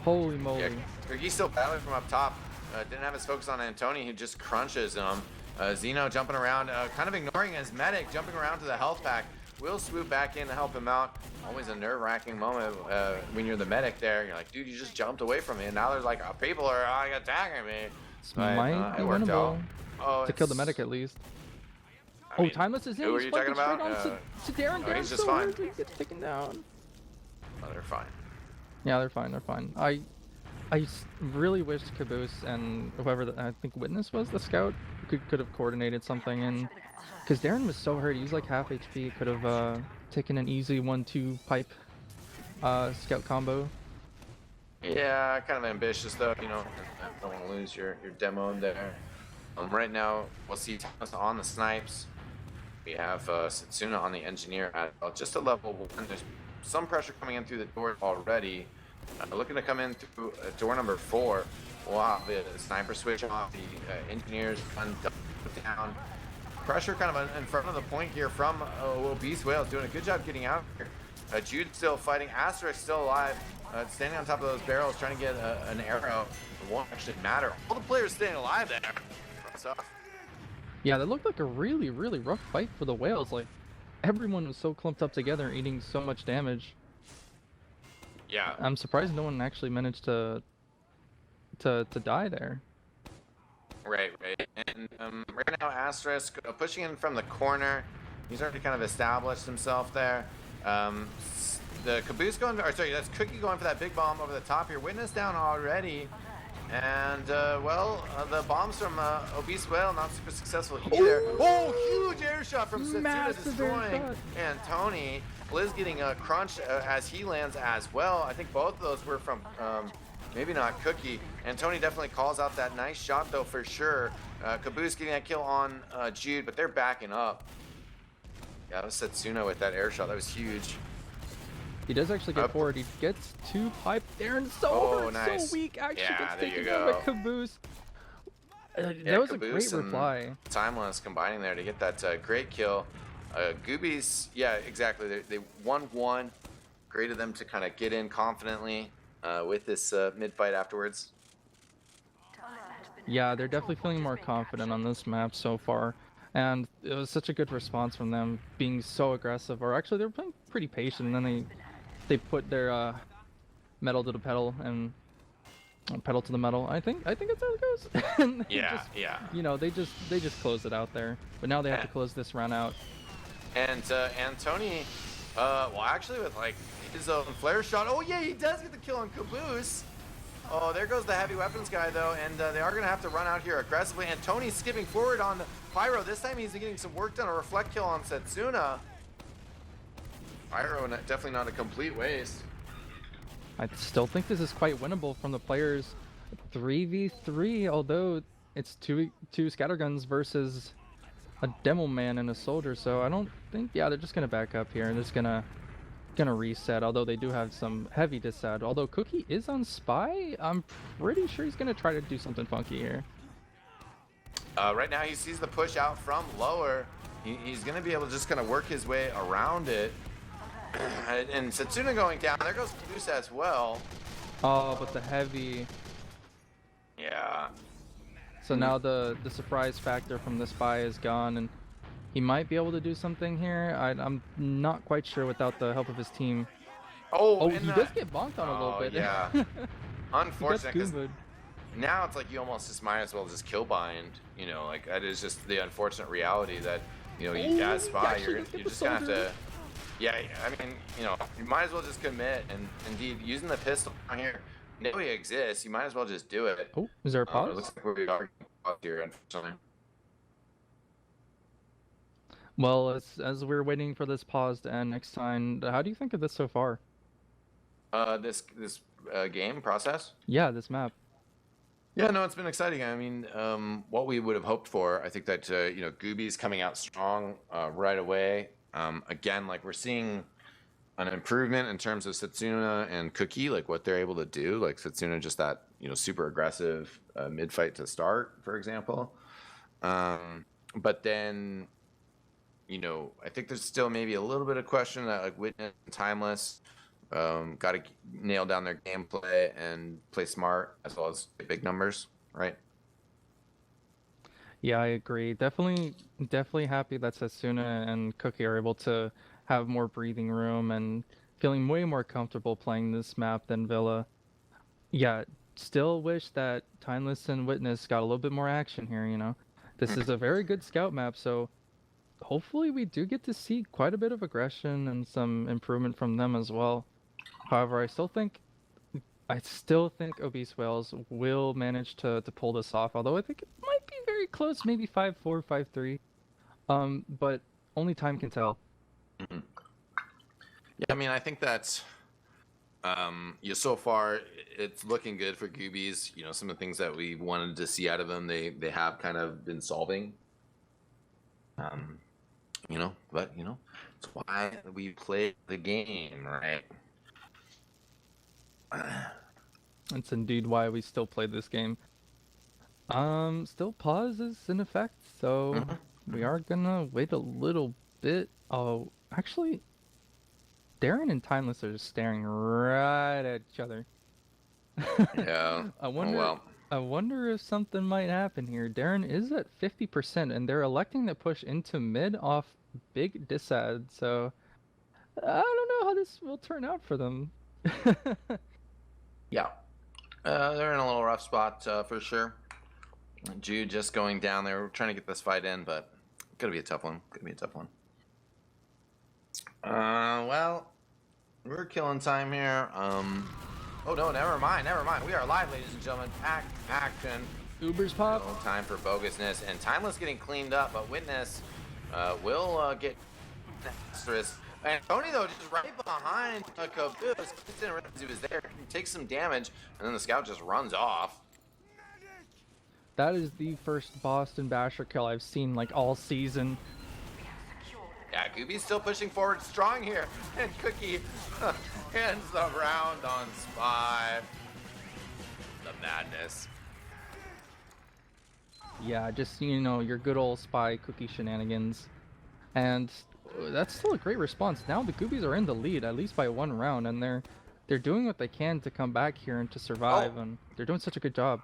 Holy moly. Yeah, Cookie's still battling from up top. Didn't have his focus on Antoni, who just crunches him. Zeno jumping around, kind of ignoring his medic, jumping around to the health pack. Will swoop back in to help him out. Always a nerve-wracking moment when you're the medic there. You're like, dude, you just jumped away from me, and now there's like people are attacking me. This might be winnable. To kill the medic at least. I mean, Timeless is in. Who are you talking about? To Darren. He's just fine. He gets taken down. Oh, they're fine. Yeah, they're fine. They're fine. I really wished Caboose and whoever I think Witness was the scout could have coordinated something, and because Darren was so hurt, he was like half HP. Could have taken an easy 1-2 pipe scout combo. Yeah, kind of ambitious though. Don't want to lose your demo in there. Right now, we'll see Thomas on the snipes. We have Setsuna on the engineer at just a level 1. There's some pressure coming in through the door already. Looking to come in through door number 4. Wow, the sniper switch off, the engineers down. Pressure kind of in front of the point here from Obese Whales, doing a good job getting out here. Jude still fighting, Asterisk still alive, standing on top of those barrels, trying to get an arrow. It won't actually matter. All the players staying alive there. That's tough. Yeah, that looked like a really, really rough fight for the Whales. Like, everyone was so clumped up together, eating so much damage. Yeah. I'm surprised no one actually managed to die there. Right. And right now, Asterisk pushing in from the corner. He's already kind of established himself there. The Caboose going, or sorry, that's Cookie going for that big bomb over the top here. Witness down already. And, the bombs from Obese Whale, not super successful either. Ooh. Oh, huge air shot from Setsuna, Massive destroying air shot. and Tony. Liz getting a crunch as he lands as well. I think both of those were from, maybe not Cookie. And Tony definitely calls out that nice shot, though, for sure. Caboose getting that kill on Jude, but they're backing up. Yeah, that was Setsuna with that air shot. That was huge. He does actually get forward. He gets 2 pipe. Darren so hurt, nice. so weak. Actually Yeah, gets there you taken go. down by Caboose. That was a great Caboose and reply. Timeless combining there to get that great kill. Goobies, yeah, exactly. They 1-1. Great of them to kind of get in confidently with this mid-fight afterwards. Yeah, they're definitely feeling more confident on this map so far. And it was such a good response from them, being so aggressive. Or actually, they were playing pretty patient, and then they put their metal to the pedal and pedal to the metal. I think that's how it goes. And they Yeah, just, yeah. You know, they just close it out there. But now they have to close this round out. And Tony, well, actually with like his own flare shot. Oh yeah, he does get the kill on Caboose. Oh, there goes the heavy weapons guy though, and they are gonna have to run out here aggressively. And Tony's skipping forward on Pyro. This time he's getting some work done. A reflect kill on Setsuna. Pyro definitely not a complete waste. I still think this is quite winnable from the players. 3v3, although it's two scatterguns versus a demo man and a soldier, so I don't think, yeah, they're just gonna back up here and just gonna reset, although they do have some heavy disad. Although Cookie is on spy, I'm pretty sure he's gonna try to do something funky here. Right now he sees the push out from lower. He's gonna be able to just kind of work his way around it. And Setsuna going down. There goes Caboose as well. Oh, but the heavy. Yeah. So now the surprise factor from the spy is gone, and he might be able to do something here. I'm not quite sure without the help of his team. Oh, he does get bonked on a little bit. Yeah. Unfortunate, because Goombud. now it's like you almost just might as well just kill bind. You know, like that is just the unfortunate reality that, you know, you as spy, you're just gonna have to. Yeah, I mean, you know, you might as well just commit, and indeed using the pistol on here. Know he exists. You might as well just do it. Oh, is there a pause? It looks like we are here, unfortunately. Well, as we're waiting for this pause to end next time, how do you think of this so far? This game process. Yeah, this map. Yeah, no, it's been exciting. I mean, what we would have hoped for. I think that you know, Gooby's coming out strong right away. Again, like we're seeing an improvement in terms of Setsuna and Cookie, like what they're able to do. Like Setsuna, just that, you know, super aggressive mid fight to start, for example. But then, you know, I think there's still maybe a little bit of question that like Witness and Timeless got to nail down their gameplay and play smart as well as get big numbers, right? Yeah, I agree. Definitely happy that Setsuna and Cookie are able to have more breathing room and feeling way more comfortable playing this map than Villa. Yeah, still wish that Timeless and Witness got a little bit more action here, you know. This is a very good scout map, so hopefully we do get to see quite a bit of aggression and some improvement from them as well. However, I still think Obese Whales will manage to pull this off, although I think it might be very very close, maybe 5-4, 5-3. But only time can tell. Mhm. Yeah, I mean, I think that's so far it's looking good for Goobies. You know, some of the things that we wanted to see out of them, they have kind of been solving. But it's why we play the game, right? That's indeed why we still play this game. Still pause is in effect, so Mhm. we are gonna wait a little bit. Oh, actually, Darren and Timeless are just staring right at each other. Yeah. I Oh wonder. well. I wonder if something might happen here. Darren is at 50%, and they're electing to push into mid off big disad. So I don't know how this will turn out for them. Yeah. They're in a little rough spot for sure. Jude just going down there. We're trying to get this fight in, but gonna be a tough one. Gonna be a tough one. Well, we're killing time here. Oh no, never mind, never mind. We are live, ladies and gentlemen. Action. Uber's pop. No time for bogusness and Timeless getting cleaned up, but Witness will get Asterisk. And Tony though just right behind Caboose. Just didn't realize he was there. He takes some damage, and then the scout just runs off. That is the first Boston Basher kill I've seen like all season. Yeah, Gooby's still pushing forward strong here, and Cookie ends the round on Spy. The madness. Yeah, just your good old spy cookie shenanigans. And that's still a great response. Now the Goobies are in the lead, at least by 1 round, and they're doing what they can to come back here and to survive, and they're doing such a good job.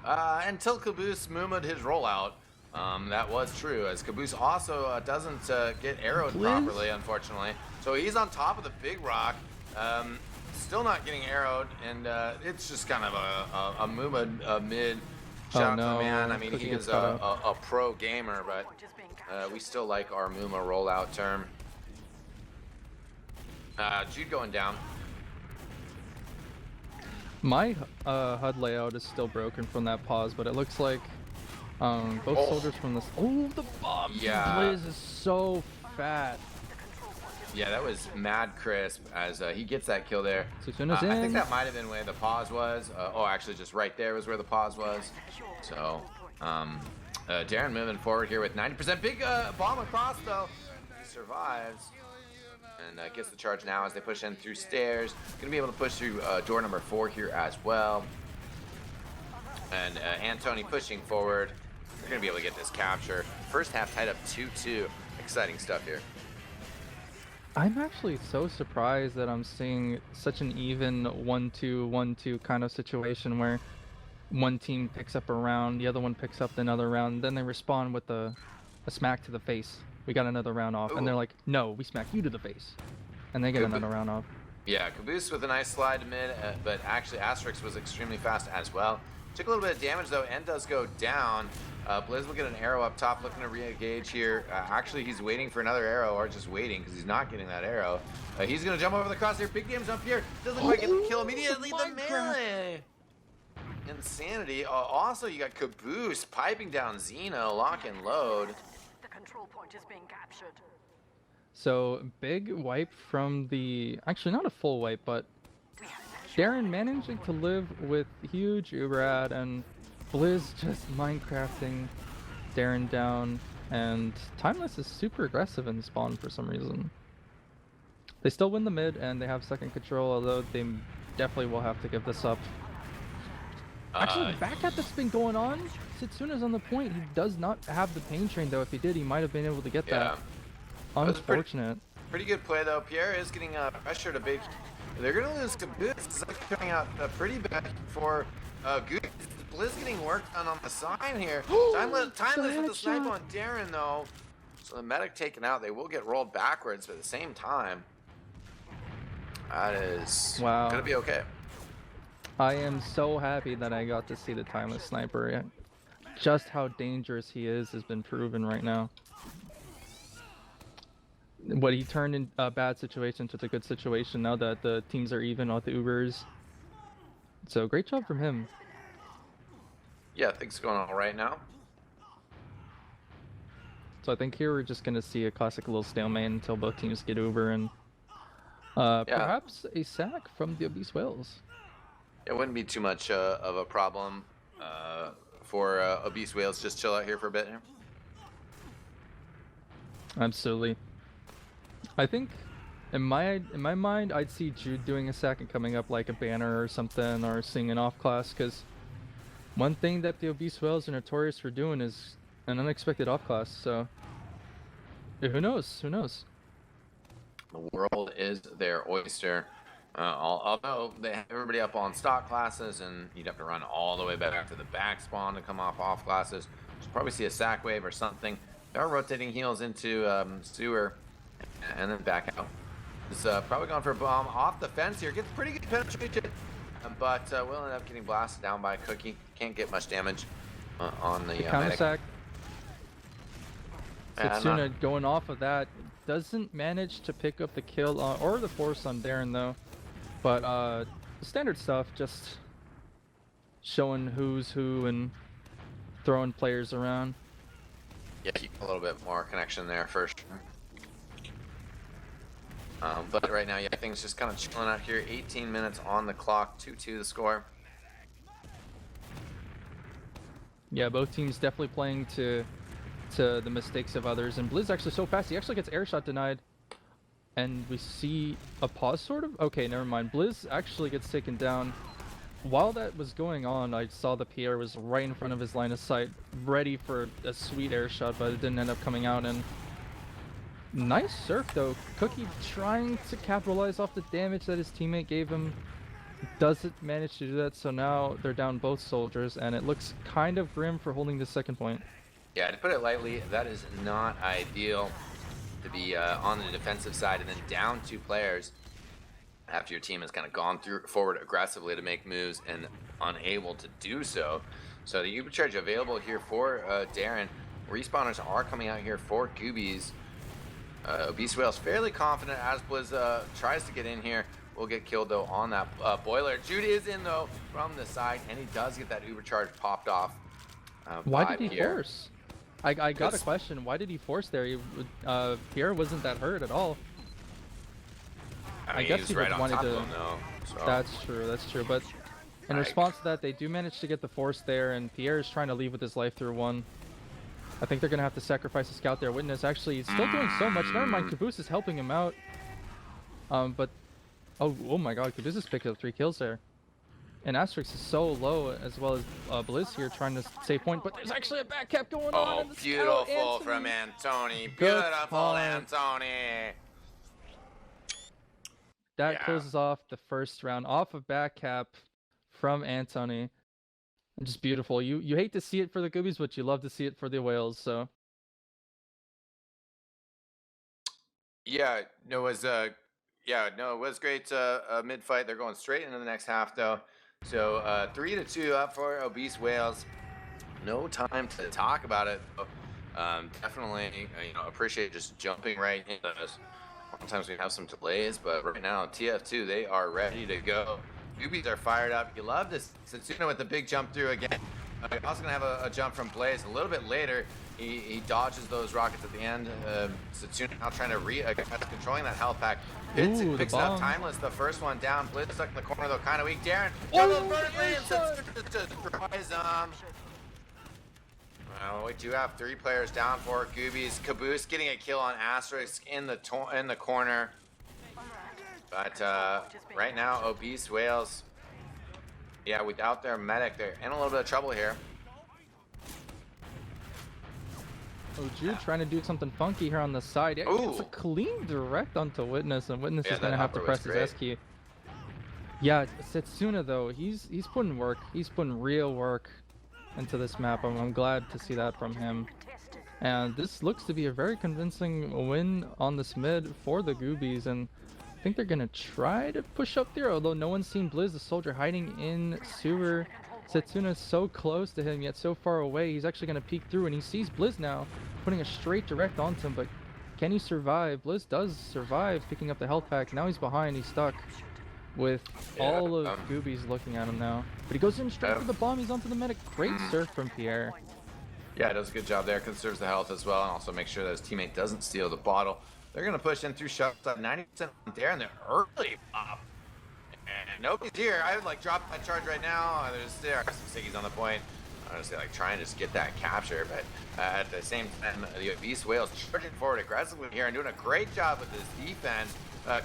Until Caboose moomed his rollout. That was true, as Caboose also doesn't get arrowed properly, unfortunately. So he's on top of the big rock, still not getting arrowed, and it's just kind of a Muma mid. Shout out to the man. I mean, he is a pro gamer, but we still like our Muma rollout term. Jude going down. My HUD layout is still broken from that pause, but it looks like both soldiers from this. Oh, the bomb! Yeah. Blizz is so fat. Yeah, that was mad crisp as he gets that kill there. Susuna's in. I think that might have been where the pause was. Actually, just right there was where the pause was. So, Darren moving forward here with 90%. Big bomb across, though. He survives. And gets the charge now as they push in through stairs. Gonna be able to push through door number 4 here as well. And Antony pushing forward. They're gonna be able to get this capture. First half tied up 2-2. Exciting stuff here. I'm actually so surprised that I'm seeing such an even 1-2, 1-2 kind of situation where one team picks up a round, the other one picks up another round, then they respond with a smack to the face. We got another round off. Ooh. And they're like, no, we smack you to the face. And they get another round off. Yeah, Caboose with a nice slide to mid, but actually Asterix was extremely fast as well. Took a little bit of damage though, and does go down. Blizz will get an arrow up top, looking to re-engage here. Actually, he's waiting for another arrow, or just waiting, because he's not getting that arrow. He's going to jump over the crosshair. Big damage up here. Doesn't quite get the kill immediately. The melee. Insanity. Also, you got Caboose piping down Xeno, lock and load. The control point is being captured. So, big wipe from the... Actually, not a full wipe, but Darren managing to live with huge Uberad and Blizz just Minecrafting Darren down, and Timeless is super aggressive in spawn for some reason. They still win the mid and they have second control, although they definitely will have to give this up. Actually, the back cat that's been going on, Setsuna's on the point. He does not have the pain train though. If he did, he might have been able to get that. Unfortunate. Pretty good play though. Pierre is getting pressured a big. They're gonna lose Caboose. It's like coming out pretty bad for Goose. Blizz getting worked on the sign here. Timeless with the snipe on Darren though. So the medic taken out. They will get rolled backwards, but at the same time, that is gonna be okay. I am so happy that I got to see the Timeless sniper. Just how dangerous he is has been proven right now. What he turned in a bad situation to a good situation now that the teams are even with the Ubers. So great job from him. Yeah, things going all right now. So I think here we're just gonna see a classic little stalemate until both teams get Uber and perhaps a sack from the Obese Whales. It wouldn't be too much of a problem for Obese Whales. Just chill out here for a bit here. Absolutely. I think in my mind, I'd see Jude doing a sack and coming up like a banner or something, or seeing an off class, because one thing that the Obese Whales are notorious for doing is an unexpected off class. So who knows? Who knows? The world is their oyster. Although they have everybody up on stock classes, and you'd have to run all the way back to the back spawn to come off classes. You'll probably see a sack wave or something. They are rotating heals into sewer and then back out. It's probably going for a bomb off the fence here. Gets pretty good penetration, but will end up getting blasted down by Cookie. Can't get much damage on the Counter medic. sack. Yeah, Setsuna going off of that doesn't manage to pick up the kill or the force on Darren though, but standard stuff, just showing who's who and throwing players around. Yeah, keep a little bit more connection there for sure. But right now, yeah, things just kind of chilling out here. 18 minutes on the clock, 2-2 the score. Yeah, both teams definitely playing to the mistakes of others, and Blizz actually so fast, he actually gets air shot denied, and we see a pause sort of. Okay, never mind. Blizz actually gets taken down. While that was going on, I saw the Pierre was right in front of his line of sight, ready for a sweet air shot, but it didn't end up coming out. And nice surf though. Cookie trying to capitalize off the damage that his teammate gave him. Doesn't manage to do that, so now they're down both soldiers, and it looks kind of grim for holding the second point. Yeah, to put it lightly, that is not ideal to be on the defensive side and then down 2 players after your team has kind of gone forward aggressively to make moves and unable to do so. So the Uber charge available here for Darren. Respawners are coming out here for Goobies. Obese Whale's fairly confident as Blizz tries to get in here. Will get killed though on that boiler. Jude is in though from the side, and he does get that Uber charge popped off. Why did he Pierre. force? I got a question. Why did he force there? Pierre wasn't that hurt at all. I mean, guess he was he right just on wanted top to- of him though. So. That's true. But in Like- response to that, they do manage to get the force there, and Pierre is trying to leave with his life through one. I think they're gonna have to sacrifice a scout there. Witness actually is still doing so much. Never mind, Caboose is helping him out. But oh my God, Caboose has picked up 3 kills there. And Asterix is so low, as well as Blizz here trying to save point. But there's actually a back cap going on. Oh, and the scout, beautiful Anthony. from Antony. Good Beautiful, call. Antony. That Yeah. closes off the first round off of back cap from Antony. Just beautiful. You hate to see it for the Goobies, but you love to see it for the Whales. So Yeah, no, it was it was great mid fight. They're going straight into the next half though. So 3-2 up for Obese Whales. No time to talk about it. Definitely, appreciate just jumping right into this. Sometimes we have some delays, but right now TF2 they are ready to go. Goobies are fired up. You love this Setsuna with the big jump through again. Also gonna have a jump from Blaze a little bit later. He dodges those rockets at the end. Setsuna now trying to controlling that health pack. Ooh, the Picks it up bomb. Timeless, the first one down. Blitz stuck in the corner though, kind of weak. Darren Oh, juggles vertically and shot. Setsuna just destroys him. Well, we do have 3 players down for Goobies. Caboose getting a kill on Asterisk in the corner. But right now, Obese Whales, yeah, without their medic, they're in a little bit of trouble here. Oh, Jude trying to do something funky here on the side. Yeah, it's a Ooh. clean direct onto Witness, and Witness Yeah, is gonna that have to upper press was his S key. Yeah, Setsuna though, he's putting work. He's putting real work into this map. I'm glad to see that from him. And this looks to be a very convincing win on this mid for the Goobies, and I think they're gonna try to push up there, although no one's seen Blizz, the soldier, hiding in sewer. Setsuna's so close to him, yet so far away. He's actually gonna peek through, and he sees Blizz now, putting a straight direct onto him, but can he survive? Blizz does survive, picking up the health pack. Now he's behind, he's stuck with all of Goobies looking at him now. But he goes in straight for the bomb, he's onto the medic. Great surf from Pierre. Yeah, does a good job there. Conserves the health as well, and also make sure that his teammate doesn't steal the bottle. They're going to push in through shots at 90% on there in the early pop. And nobody's here. I would like drop my charge right now. There are some Siggy's on the point. Honestly, like trying to just get that capture, but at the same time, the Beast Whales charging forward aggressively here and doing a great job with this defense.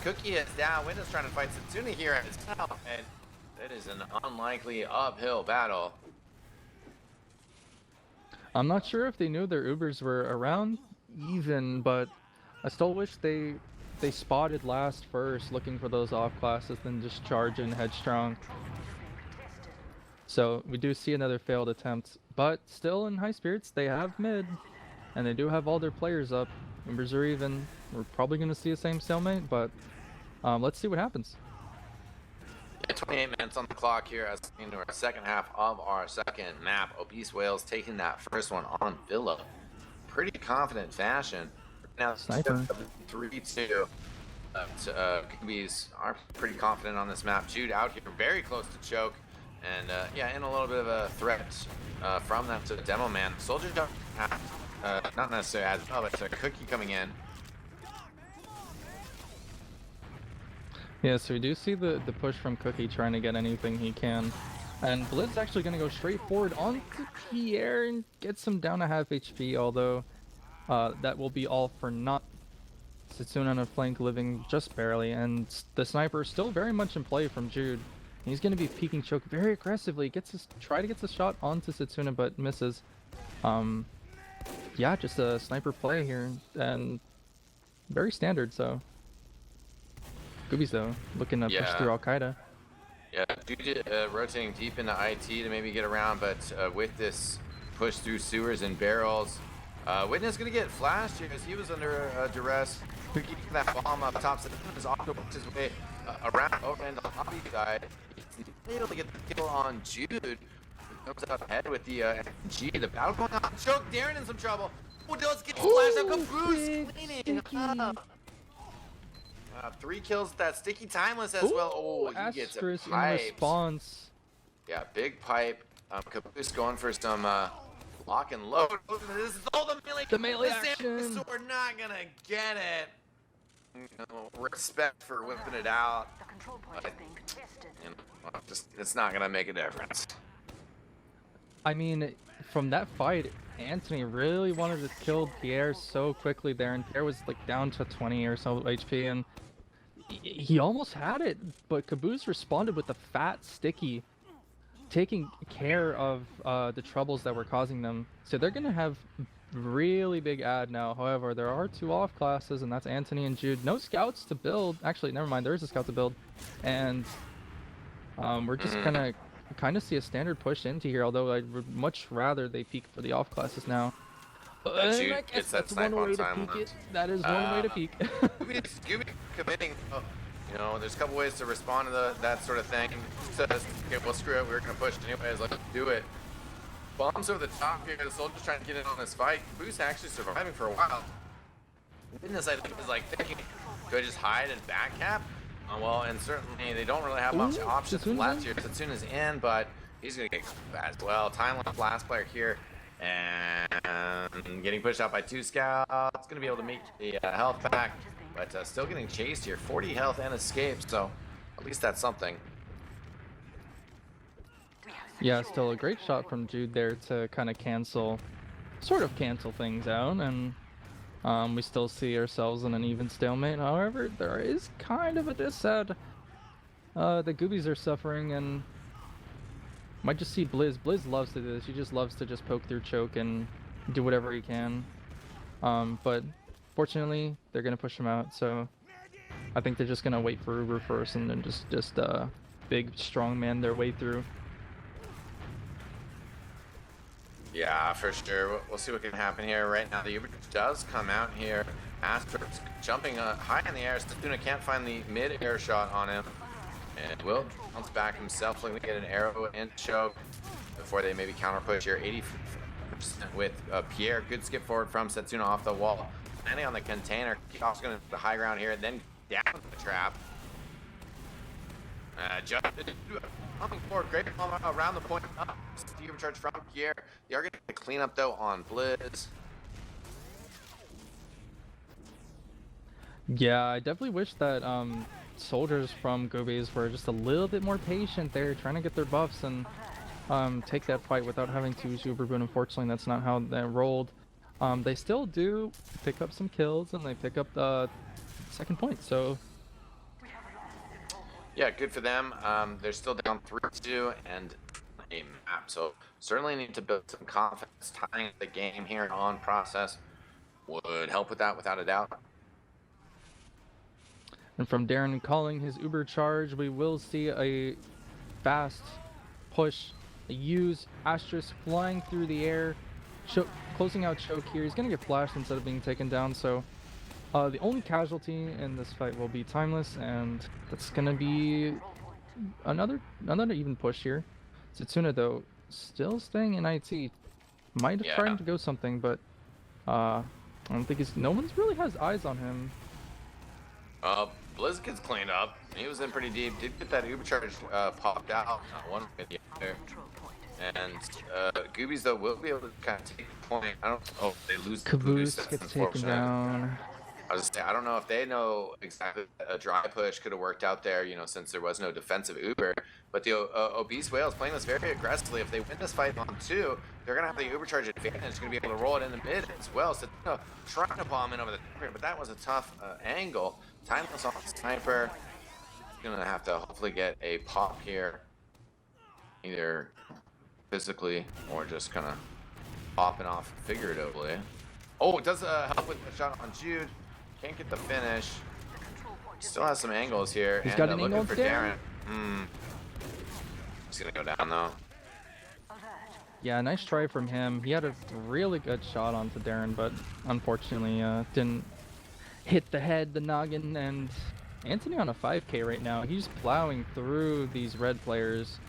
Cookie is down. Windows trying to fight Satsuna here as well, and it is an unlikely uphill battle. I'm not sure if they knew their Ubers were around even, but I still wish they spotted last first, looking for those off classes, than just charge in headstrong. So we do see another failed attempt, but still in high spirits. They have mid, and they do have all their players up. Ubers are even. We're probably going to see the same stalemate, but let's see what happens. Yeah, 28 minutes on the clock here as into our second half of our second map. Obese Whales taking that first one on Villa. Pretty confident fashion. Now, Sniper. 3-2. Goobies are pretty confident on this map. Jude out here very close to choke. And yeah, in a little bit of a threat from that to the demo man. Soldier don't have, not necessarily as well, but Cookie coming in. Yeah, so we do see the push from Cookie trying to get anything he can. And Blizz actually going to go straight forward onto Pierre and gets him down to half HP, although that will be all for naught. Satsuna on a flank living just barely, and the sniper is still very much in play from Jude. He's going to be peeking choke very aggressively. Try to get the shot onto Satsuna, but misses. Yeah, just a sniper play here, and very standard, so. Goobies though, looking to push through Al-Qaeda. Yeah, Jude rotating deep into IT to maybe get around, but with this push through sewers and barrels, Witness gonna get flashed here as he was under duress. Keeping that bomb up top, is off to work his way around over into the lobby side. He's able to get the kill on Jude. He comes out ahead with the MG. The battle going on. Choke, Darren in some trouble. Oh, does get splashed up. Caboose cleaning up. 3 kills with that sticky timeless as well. Oh, he gets a Asterisk in pipe. response. Yeah, big pipe. Caboose going for some lock and load. This is all the melee. The melee This action. So we're not gonna get it. You know, respect for whipping it out. The control point is being contested. You know, just it's not gonna make a difference. I mean, from that fight, Anthony really wanted to kill Pierre so quickly there, and Pierre was like down to 20 or so HP, and he almost had it, but Caboose responded with the fat sticky, taking care of the troubles that were causing them. So they're gonna have really big ad now. However, there are 2 off classes, and that's Anthony and Jude. No scouts to build. Actually, never mind. There is a scout to build, and we're just gonna kind of see a standard push into here. Although I would much rather they peek for the off classes now. Jude I guess gets that that's one snipe on way to time peek limit. it. That is one way to peek. Scooby committing. You know, there's a couple ways to respond to that sort of thing. Says, okay, well, screw it. We're gonna push anyways. Let's do it. Bombs over the top here. The soldier's trying to get in on this fight. Caboose actually surviving for a while. Witness, I think, is like thinking, do I just hide and back cap? Well, and certainly they don't really have much Ooh, options Satsuna's left in. here. Satsuna's in, but he's gonna get as well. Time last player here, and getting pushed out by 2 scouts. Gonna be able to make the health back, but still getting chased here. 40 health and escape, so at least that's something. Yeah, still a great shot from Jude there to kind of sort of cancel things out, and we still see ourselves in an even stalemate. However, there is kind of a dissad. The Goobies are suffering, and might just see Blizz. Blizz loves to do this. He just loves to just poke through choke and do whatever he can. But fortunately, they're gonna push him out, so I think they're just gonna wait for Uber first, and then just big strong man their way through. Yeah, for sure. We'll see what can happen here. Right now, the Uber does come out here. Astro's jumping high in the air. Satsuna can't find the mid-air shot on him. And will bounce back himself, looking to get an arrow and choke before they maybe counter push here. 80% with Pierre. Good skip forward from Satsuna off the wall. Landing on the container. Kickoff's going to the high ground here, then down the trap. Just coming forward. Great bomb around the point. Up. The overcharge from Pierre. They are going to clean up though on Blizz. Yeah, I definitely wish that soldiers from Gobies were just a little bit more patient there, trying to get their buffs and take that fight without having to use Uber, but unfortunately that's not how they rolled. They still do pick up some kills and they pick up the second point, so Yeah, good for them. They're still down 3-2 and a map, so certainly need to build some confidence. Tying the game here on process would help with that without a doubt. and from Darren calling his Uber charge, we will see a fast push, a use, Astrus flying through the air, closing out Choke here. He's gonna get flashed instead of being taken down, so the only casualty in this fight will be Timeless, and that's gonna be another even push here. Setsuna though, still staying in IT. Might have tried to go something, but I don't think no one's really has eyes on him. Blizz gets cleaned up. He was in pretty deep. Did get that Uber charge popped out. One video there. And Goobies though will be able to kind of take the point. I don't. Oh, they lose. Caboose That's gets taken unfortunate. down. I was just saying, I don't know if they know exactly a dry push could have worked out there, you know, since there was no defensive Uber. But the Obese Whale is playing this very aggressively. If they win this fight on 2, they're going to have the Uber charge advantage. Going to be able to roll it in the mid as well. So, you know, trying to bomb in over the but that was a tough angle. Timeless on Sniper. Going to have to hopefully get a pop here. Either physically or just kind of popping off figuratively. Oh, it does help with the shot on Jude. Can't get the finish. Still has some angles here. He's and got an looking angle for there. Darren. He's gonna go down though. Yeah, nice try from him. He had a really good shot onto Darren, but unfortunately didn't hit the head, the noggin, and Anthony on a 5k right now. He's plowing through these red players.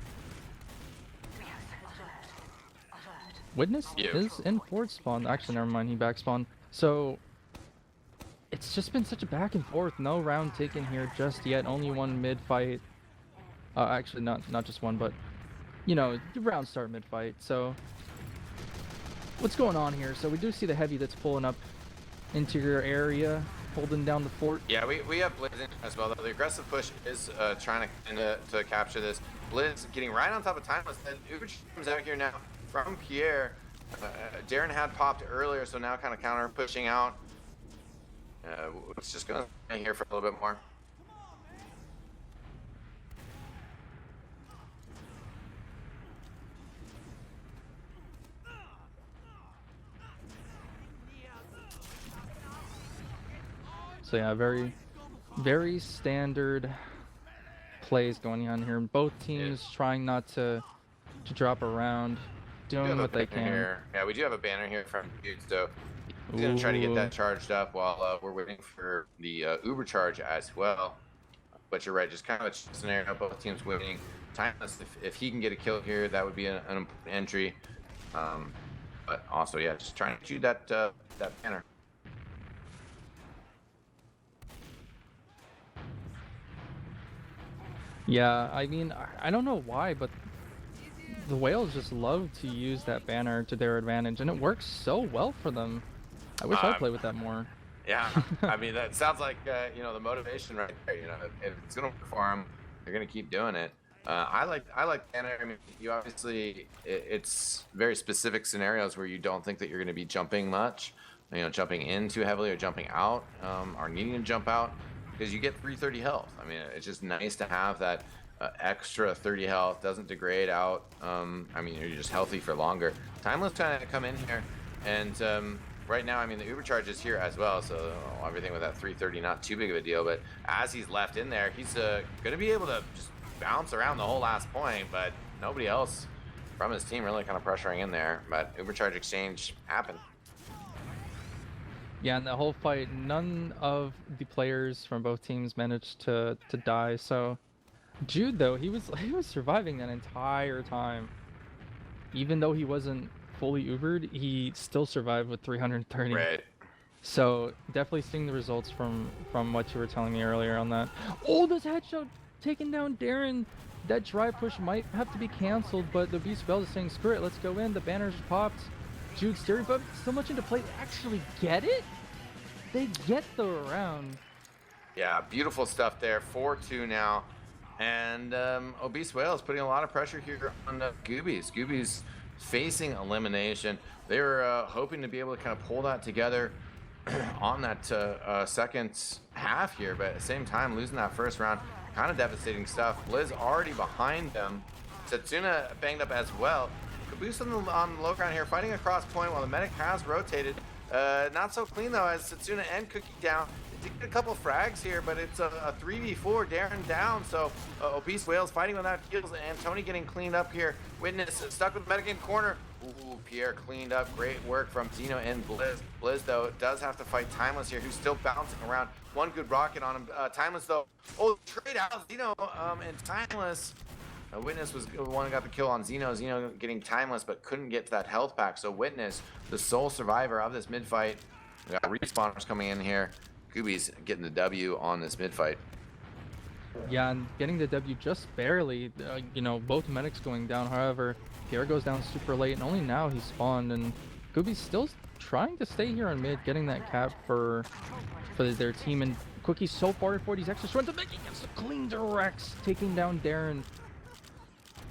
Witness is in forward spawn. Actually, never mind, he back spawned. So it's just been such a back and forth. No round taken here just yet. Only one mid fight. Actually, not just one, but you know, the round start mid fight. So what's going on here? So we do see the heavy that's pulling up interior area, holding down the fort. Yeah, we have Blizz in as well. Though. The aggressive push is trying to capture this. Blizz getting right on top of Timeless. And Uber comes out here now from Pierre. Darren had popped earlier, so now kind of counter pushing out. It's just gonna stay here for a little bit more. So yeah, very standard plays going on here. Both teams trying not to drop around, doing what they can. Here. Yeah, we do have a banner here from Dude, so he's gonna try to get that charged up while we're waiting for the Uber charge as well. But you're right, just kind of a scenario. Both teams waiting. Timeless, if he can get a kill here, that would be an important entry. But also, yeah, just trying to shoot that banner. Yeah, I mean, I don't know why, but the Whales just love to use that banner to their advantage, and it works so well for them. I wish I played with that more. Yeah, I mean, that sounds like, you know, the motivation right there. You know, if it's going to work for them, they're going to keep doing it. I like banner. I mean, you obviously, it's very specific scenarios where you don't think that you're going to be jumping much, you know, jumping in too heavily or jumping out, or needing to jump out, because you get 330 health. I mean, it's just nice to have that extra 30 health, doesn't degrade out. I mean, you're just healthy for longer. Timeless trying to come in here, and right now, I mean, the Uber charge is here as well, so everything with that 330, not too big of a deal, but as he's left in there, he's going to be able to just bounce around the whole last point, but nobody else from his team really kind of pressuring in there, but Uber charge exchange happened. Yeah, in the whole fight, none of the players from both teams managed to die. So Jude, though, he was surviving that entire time. Even though he wasn't fully Ubered, he still survived with 330. Right. So definitely seeing the results from what you were telling me earlier on that. Oh, this headshot taking down Darren. That drive push might have to be canceled, but the Beast Whales is saying, screw it, let's go in. The banners popped. Jude steering, but so much into play. They actually get it? They get the round. Yeah, beautiful stuff there. 4-2 now. And Obese Whale is putting a lot of pressure here on the Goobies. Goobies facing elimination. They were hoping to be able to kind of pull that together on that second half here, but at the same time, losing that first round, kind of devastating stuff. Blizz already behind them. Setsuna banged up as well. Caboose on the low ground here, fighting across point while the medic has rotated. Not so clean though, as Setsuna and Cookie down. They did get a couple frags here, but it's a 3v4. Darren down, so Obese Whales fighting without heals, and Tony getting cleaned up here. Witness stuck with medic in corner. Ooh, Pierre cleaned up. Great work from Zeno and Blizz. Blizz, though, does have to fight Timeless here, who's still bouncing around. One good rocket on him. Timeless, though. Oh, trade out Zeno and Timeless. Witness was the one who got the kill on Zeno. Zeno getting Timeless, but couldn't get to that health pack. So Witness, the sole survivor of this mid fight. We got respawners coming in here. Goobies getting the W on this mid fight. Yeah, and getting the W just barely. You know, both medics going down. However, Pierre goes down super late, and only now he spawned. And Goobies still trying to stay here on mid, getting that cap for their team. And Cookie's so far forward, he's extra strength. Making gets a clean directs, taking down Darren.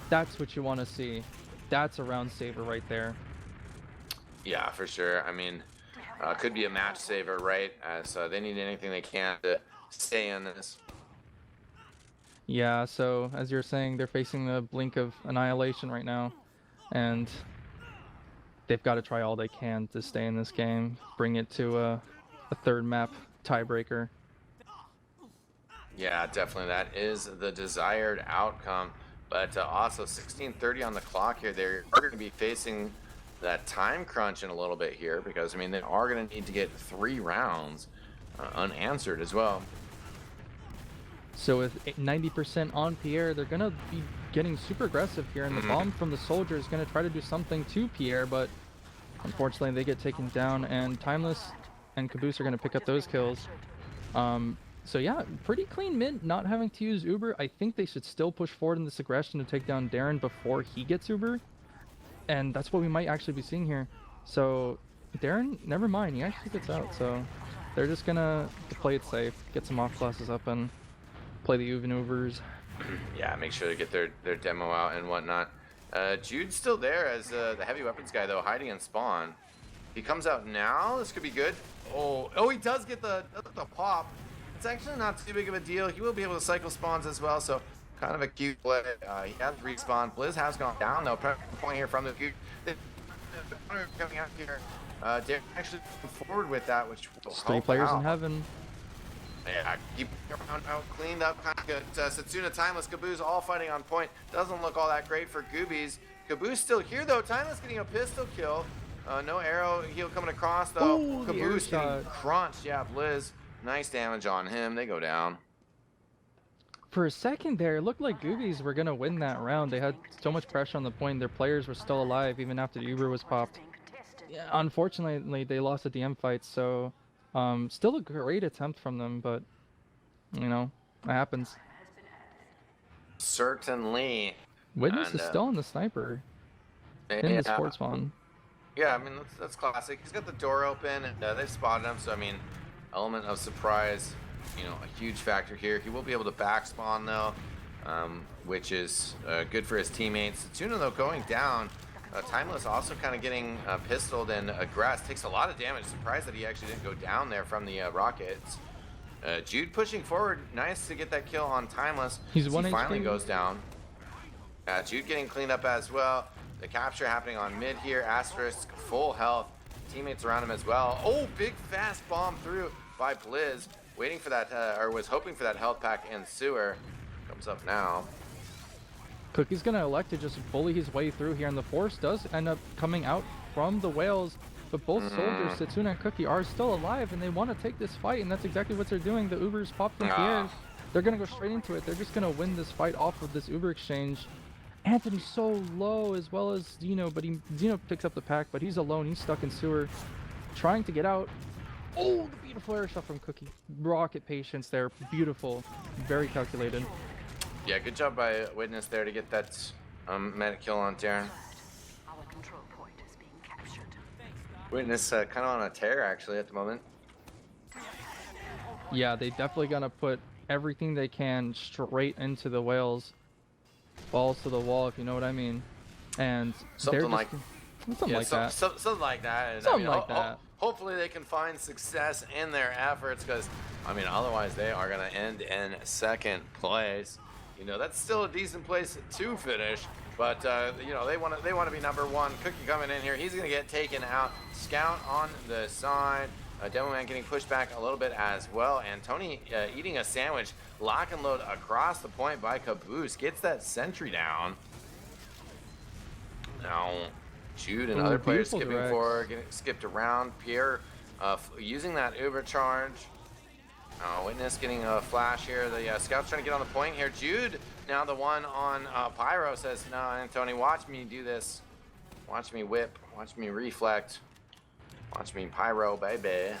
That's what you want to see. That's a round saver right there. Yeah, for sure. I mean, could be a match saver, right? As they need anything they can to stay in this. Yeah, so as you're saying, they're facing the blink of annihilation right now, and they've got to try all they can to stay in this game, bring it to a third map tiebreaker. Yeah, definitely. That is the desired outcome. But also 16:30 on the clock here. They're going to be facing that time crunch in a little bit here, because I mean they are going to need to get 3 rounds unanswered as well. So with 90% on Pierre, they're going to be getting super aggressive here, and the bomb from the soldier is going to try to do something to Pierre, but unfortunately they get taken down, and Timeless and Caboose are going to pick up those kills. So yeah, pretty clean mid, not having to use Uber. I think they should still push forward in this aggression to take down Darren before he gets Uber, and that's what we might actually be seeing here. So Darren, never mind, he actually gets out, so they're just gonna play it safe, get some off classes up, and play the Ubers. Yeah, make sure to get their demo out and whatnot. Jude's still there as the heavy weapons guy, though, hiding in spawn. He comes out now. This could be good. Oh, he does get the pop. It's actually not too big of a deal. He will be able to cycle spawns as well, so kind of a cute play. He has respawn. Blizz has gone down, though. Point here from the cute. Coming out here. Darren actually moving forward with that, which will Three help players out. in heaven. Yeah, keep around out, cleaned up, kind of good. Setsuna, Timeless, Caboose all fighting on point. Doesn't look all that great for Goobies. Caboose still here though. Timeless getting a pistol kill. No arrow heal coming across though. Ooh, the air Caboose getting shot. crunched. Yeah, Blizz. Nice damage on him. They go down. For a second there, it looked like Goobies were gonna win that round. They had so much pressure on the point. Their players were still alive even after the Uber was popped. Yeah, unfortunately, they lost at the M fight. So, still a great attempt from them, but you know, it happens. Certainly. Witness And, is still on the sniper in the sports spawn. Yeah, I mean, that's classic. He's got the door open, and they've spotted him, so, I mean, element of surprise, you know, a huge factor here. He will be able to back spawn, though, which is good for his teammates. Tuna, though, going down. Timeless also kind of getting pistoled, and Grass takes a lot of damage. Surprised that he actually didn't go down there from the rockets. Jude pushing forward. Nice to get that kill on Timeless. He's He 1 finally HP. goes down. Jude getting cleaned up as well. The capture happening on mid here. Asterisk, full health. Teammates around him as well. Oh, big fast bomb through by Blizz. Waiting for that, or was hoping for that health pack in sewer. Comes up now. Cookie's gonna elect to just bully his way through here, and the force does end up coming out from the whales. But both soldiers, Setsuna and Cookie, are still alive, and they want to take this fight, and that's exactly what they're doing. The Ubers popped from Pierre. They're gonna go straight into it. They're just gonna win this fight off of this Uber exchange. Anthony's so low, as well as Zeno, but Zeno picks up the pack, but he's alone. He's stuck in sewer, trying to get out. Oh, the beautiful air shot from Cookie. Rocket patience there, beautiful, very calculated. Yeah, good job by Witness there to get that medic kill on Darren. Our control point is being captured. Witness kind of on a tear actually at the moment. Yeah, they definitely gonna put everything they can straight into the whales. Balls to the wall, if you know what I mean. And Something they're like- just, something like that. Something like that. And, Something like that. Hopefully they can find success in their efforts, because I mean, otherwise they are gonna end in second place. You know, that's still a decent place to finish, but you know, they want to be number one. Cookie coming in here, he's gonna get taken out. Scout on the side. Demo Man getting pushed back a little bit as well, and Tony eating a sandwich. Lock and load across the point by Caboose, gets that sentry down. Now, Jude and Ooh, other players beautiful skipping directs. forward, getting skipped around. Pierre using that Uber charge. Witness getting a flash here. The Scout's trying to get on the point here. Jude, now the one on Pyro, says, no, Anthony, watch me do this. Watch me whip. Watch me reflect. Watch me Pyro, baby.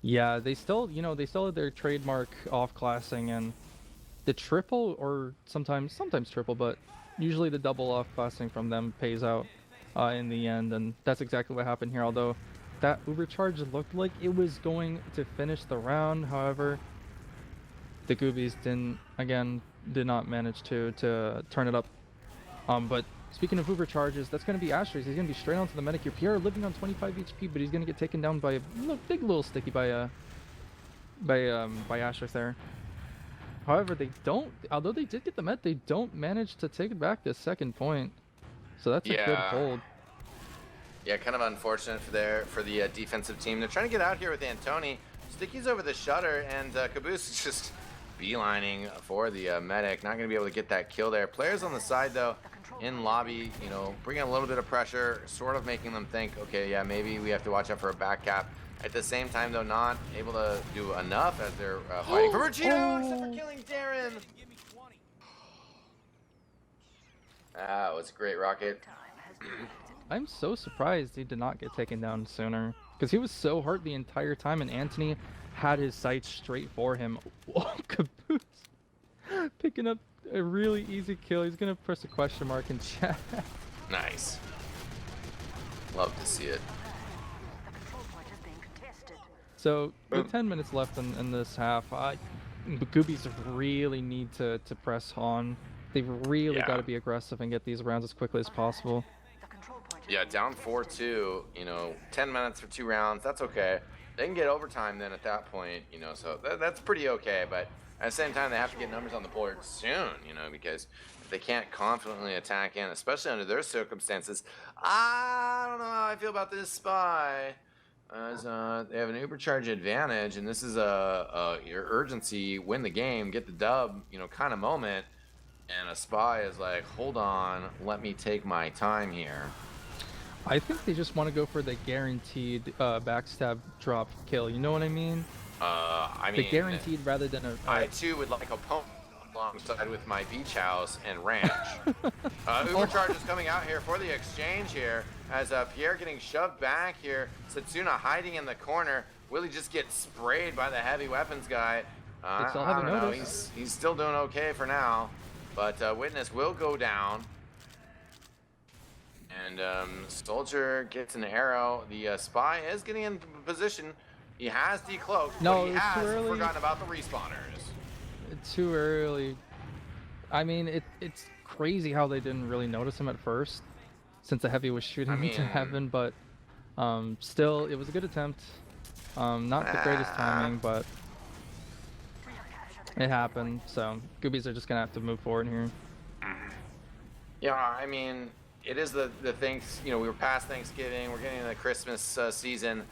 Yeah, they still, they still have their trademark off-classing, and the triple, or sometimes triple, but usually the double off-classing from them pays out in the end, and that's exactly what happened here. Although that Uber charge looked like it was going to finish the round, however, the Goobies did not manage to turn it up. But speaking of Uber charges, that's going to be Asterisk. He's going to be straight onto the medic here. Pierre living on 25 HP, but he's going to get taken down by a big little sticky by Asterisk there. However, although they did get the met, they don't manage to take back this second point. So that's a good Yeah. hold. Yeah, kind of unfortunate for the defensive team. They're trying to get out here with Antoni. Sticky's over the shutter, and Caboose is just beelining for the medic. Not going to be able to get that kill there. Players on the side, though, in lobby, bringing a little bit of pressure, sort of making them think, okay, yeah, maybe we have to watch out for a back cap. At the same time, though, not able to do enough as they're fighting for Ruchino, except for killing Darren. That was a great rocket. Time has been wasted. I'm so surprised he did not get taken down sooner, because he was so hurt the entire time, and Anthony had his sights straight for him. Whoa, Caboose picking up a really easy kill. He's gonna press a question mark in chat. Nice. Love to see it. The control point is being contested. So with Boom. 10 minutes left in this half, the Goobies really need to press on. They've really Yeah. got to be aggressive and get these rounds as quickly as possible. The control point is Yeah, being down contested. 4-2, 10 minutes for 2 rounds, that's okay. They can get overtime then at that point, so that's pretty okay, but at the same time, they have to get numbers on the board soon, because if they can't confidently attack in, especially under their circumstances, I don't know how I feel about this spy. As they have an Ubercharge advantage, and this is your urgency, win the game, get the dub, kind of moment. And a spy is like, hold on, let me take my time here. I think they just want to go for the guaranteed backstab drop kill. You know what I mean? I The mean, guaranteed rather than a. I too would like a pump alongside with my beach house and ranch. Ubercharge is coming out here for the exchange here, as Pierre getting shoved back here. Satsuna hiding in the corner. Willie just gets sprayed by the heavy weapons guy. They still I haven't don't know. noticed. He's still doing okay for now, but Witness will go down. And Soldier gets an arrow. The spy is getting in position. He has decloaked, No, but he it's too has early. forgotten about the respawners. Too early. I mean, it's crazy how they didn't really notice him at first, since the heavy was shooting into mean- heaven. But still, it was a good attempt. Not the greatest timing, but it happened. So Goobies are just gonna have to move forward here. Yeah, I mean, it is the things, we were past Thanksgiving, we're getting into the Christmas season.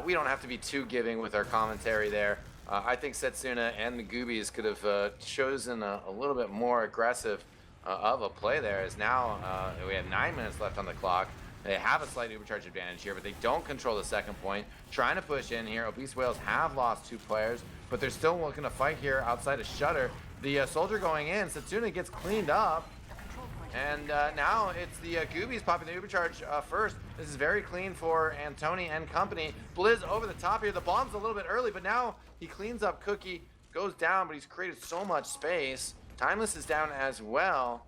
We don't have to be too giving with our commentary there. I think Setsuna and the Goobies could have chosen a little bit more aggressive of a play there, as now we have 9 minutes left on the clock. They have a slight Ubercharge advantage here, but they don't control the second point. Trying to push in here. Obese Whales have lost 2 players, but they're still looking to fight here outside of Shutter. The Soldier going in. Setsuna gets cleaned up. The control point is And now it's the Goobies popping the Ubercharge first. This is very clean for Antoni and company. Blizz over the top here. The bomb's a little bit early, but now he cleans up Cookie. goes down, but he's created so much space. Timeless is down as well.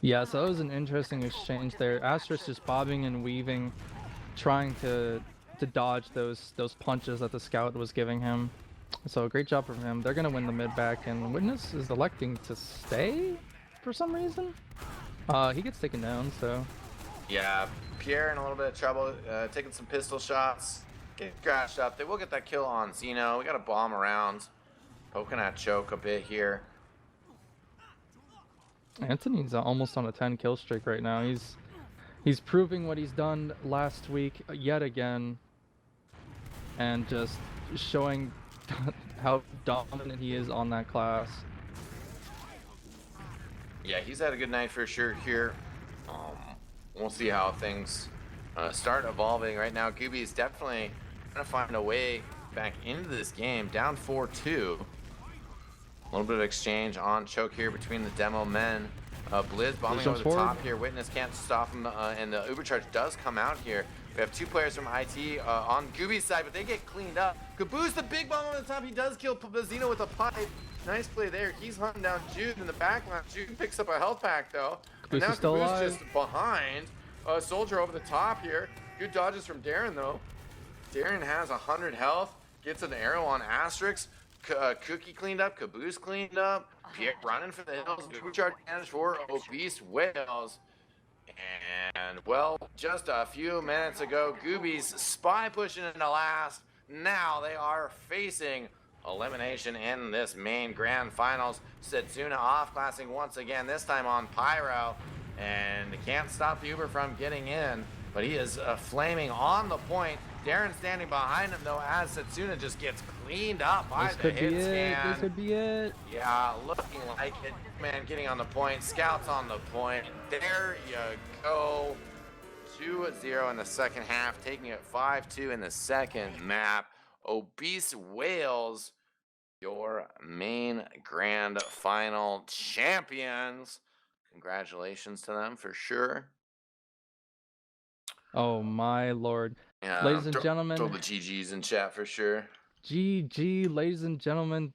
Yeah, so that was an interesting exchange there. Asterix just bobbing and weaving, trying to dodge those punches that the scout was giving him. So great job from him. They're gonna win the mid back, and Witness is electing to stay for some reason. He gets taken down, so Yeah, Pierre in a little bit of trouble, taking some pistol shots, getting crashed up. They will get that kill on Zeno. We got a bomb around, poking at Choke a bit here. Anthony's almost on a 10 kill streak right now. He's proving what he's done last week yet again, and just showing how dominant he is on that class. Yeah, he's had a good night for sure here. We'll see how things start evolving. Right now, Gooby is definitely going to find a way back into this game, down 4-2. A little bit of exchange on Choke here between the demo men. Blizz bombing over the top here. Witness can't stop him, and the Ubercharge does come out here. We have 2 players from IT on Gooby's side, but they get cleaned up. Caboose, the big bomb on the top. He does kill Zeno with a pipe. Nice play there. He's hunting down Jude in the backline. Jude picks up a health pack, though. And now Caboose is still Caboose alive. just behind. Soldier over the top here. Good dodges from Darren, though. Darren has 100 health. Gets an arrow on Asterix. Cookie cleaned up. Caboose cleaned up. Pierre running for the hills. Ubercharge damage for Obese Whales. And, well, just a few minutes ago, Gooby's spy pushing into last. Now they are facing elimination in this main grand finals. Setsuna off-classing once again, this time on Pyro. And can't stop Uber from getting in, but he is flaming on the point. Darren standing behind him, though, as Setsuna just gets cleaned up by This the could be hit it. scan. This could be it. Yeah, looking like it. Man getting on the point. Scouts on the point. There you go. 2-0 in the second half, taking it 5-2 in the second map. Obese Whales, your main grand final champions. Congratulations to them for sure. Oh my lord. Yeah, Ladies and gentlemen, throw the GGs in chat for sure. GG, ladies and gentlemen.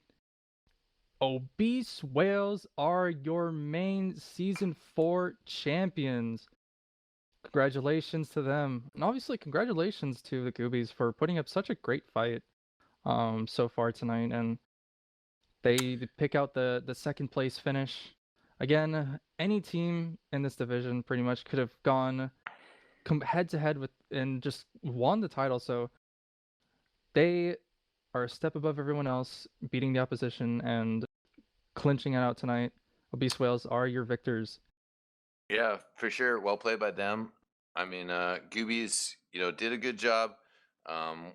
Obese Whales are your main Season 4 champions. Congratulations to them. And obviously, congratulations to the Goobies for putting up such a great fight so far tonight. And they pick out the second place finish. Again, any team in this division pretty much could have gone head to head with and just won the title. So they are a step above everyone else, beating the opposition and clinching it out tonight. Obese Whales are your victors. Yeah, for sure. Well played by them. I mean, Goobies, did a good job.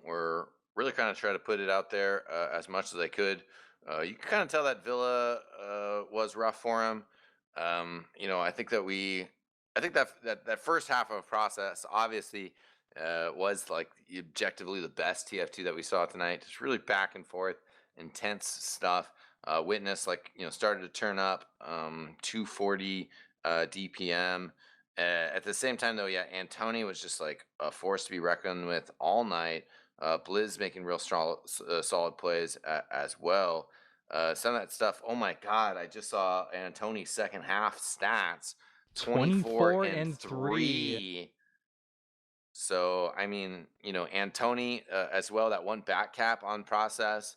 We're really kind of trying to put it out there as much as they could. You can kind of tell that Villa was rough for him. I think that first half of the process obviously was like objectively the best TF2 that we saw tonight. Just really back and forth, intense stuff. Witness started to turn up 240 DPM. At the same time, though, yeah, Antony was just like a force to be reckoned with all night. Blizz making real strong, solid plays as well. Some of that stuff. Oh my God! I just saw Antony's second half stats: 24 and 3. So I mean, Antony as well. That one back cap on process.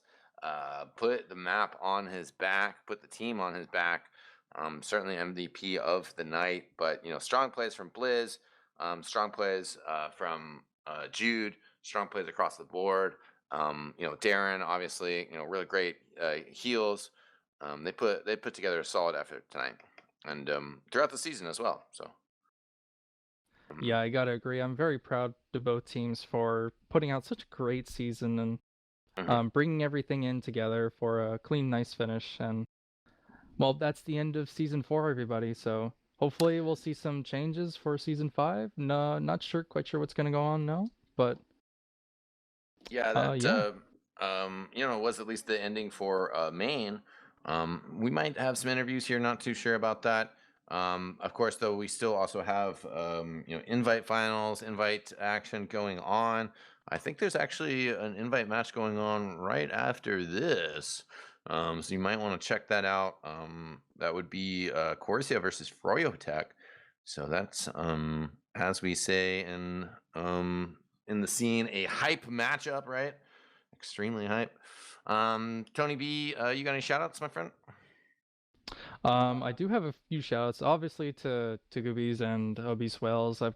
Put the map on his back. Put the team on his back. Certainly MVP of the night, but strong plays from Blizz, strong plays from Jude, strong plays across the board. Darren, obviously, really great heals. They put together a solid effort tonight, and throughout the season as well. So. Yeah, I gotta agree. I'm very proud to both teams for putting out such a great season and bringing everything in together for a clean, nice finish. And well, that's the end of Season 4, everybody. So hopefully we'll see some changes for Season 5. No, not quite sure what's gonna go on now, but yeah, that was at least the ending for Maine. We might have some interviews here. Not too sure about that. Of course, though, we still also have invite finals, invite action going on. I think there's actually an invite match going on right after this. So you might want to check that out. That would be Corsia versus Froyotech. So that's as we say in the scene, a hype matchup, right? Extremely hype. Tony B, you got any shout outs, my friend? I do have a few shoutouts, obviously to Goobies and Obese Whales. I've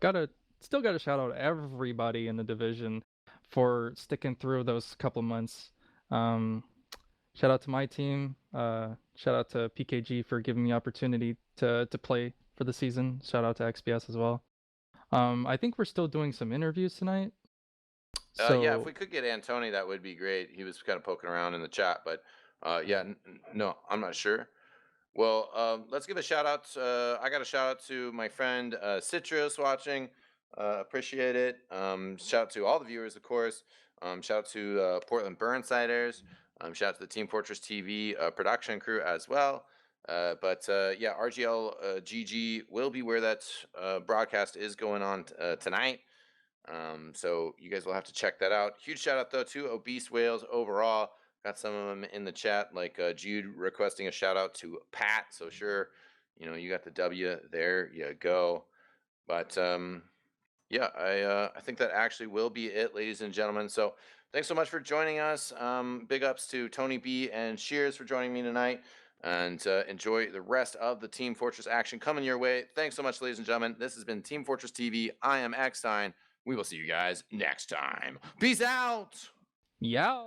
still got to shout out everybody in the division for sticking through those couple months. Shout out to my team. Shout out to PKG for giving me opportunity to play for the season. Shout out to XBS as well. I think we're still doing some interviews tonight. Yeah, if we could get Antony, that would be great. He was kind of poking around in the chat, but yeah, no, I'm not sure. Well, let's give a shout out. I got a shout out to my friend Citrus watching. Appreciate it. Shout out to all the viewers, of course. Shout out to Portland Burnsiders. Shout out to the Team Fortress TV production crew as well. But yeah, RGL GG will be where that broadcast is going on tonight. So you guys will have to check that out. Huge shout out though to Obese Whales overall. Got some of them in the chat, like Jude requesting a shout out to Pat. So sure, you got the W. There you go. But yeah, I think that actually will be it, ladies and gentlemen. So thanks so much for joining us. Big ups to Tony B and Shears for joining me tonight. And enjoy the rest of the Team Fortress action coming your way. Thanks so much, ladies and gentlemen. This has been Team Fortress TV. I am Eckstein. We will see you guys next time. Peace out. Yeah.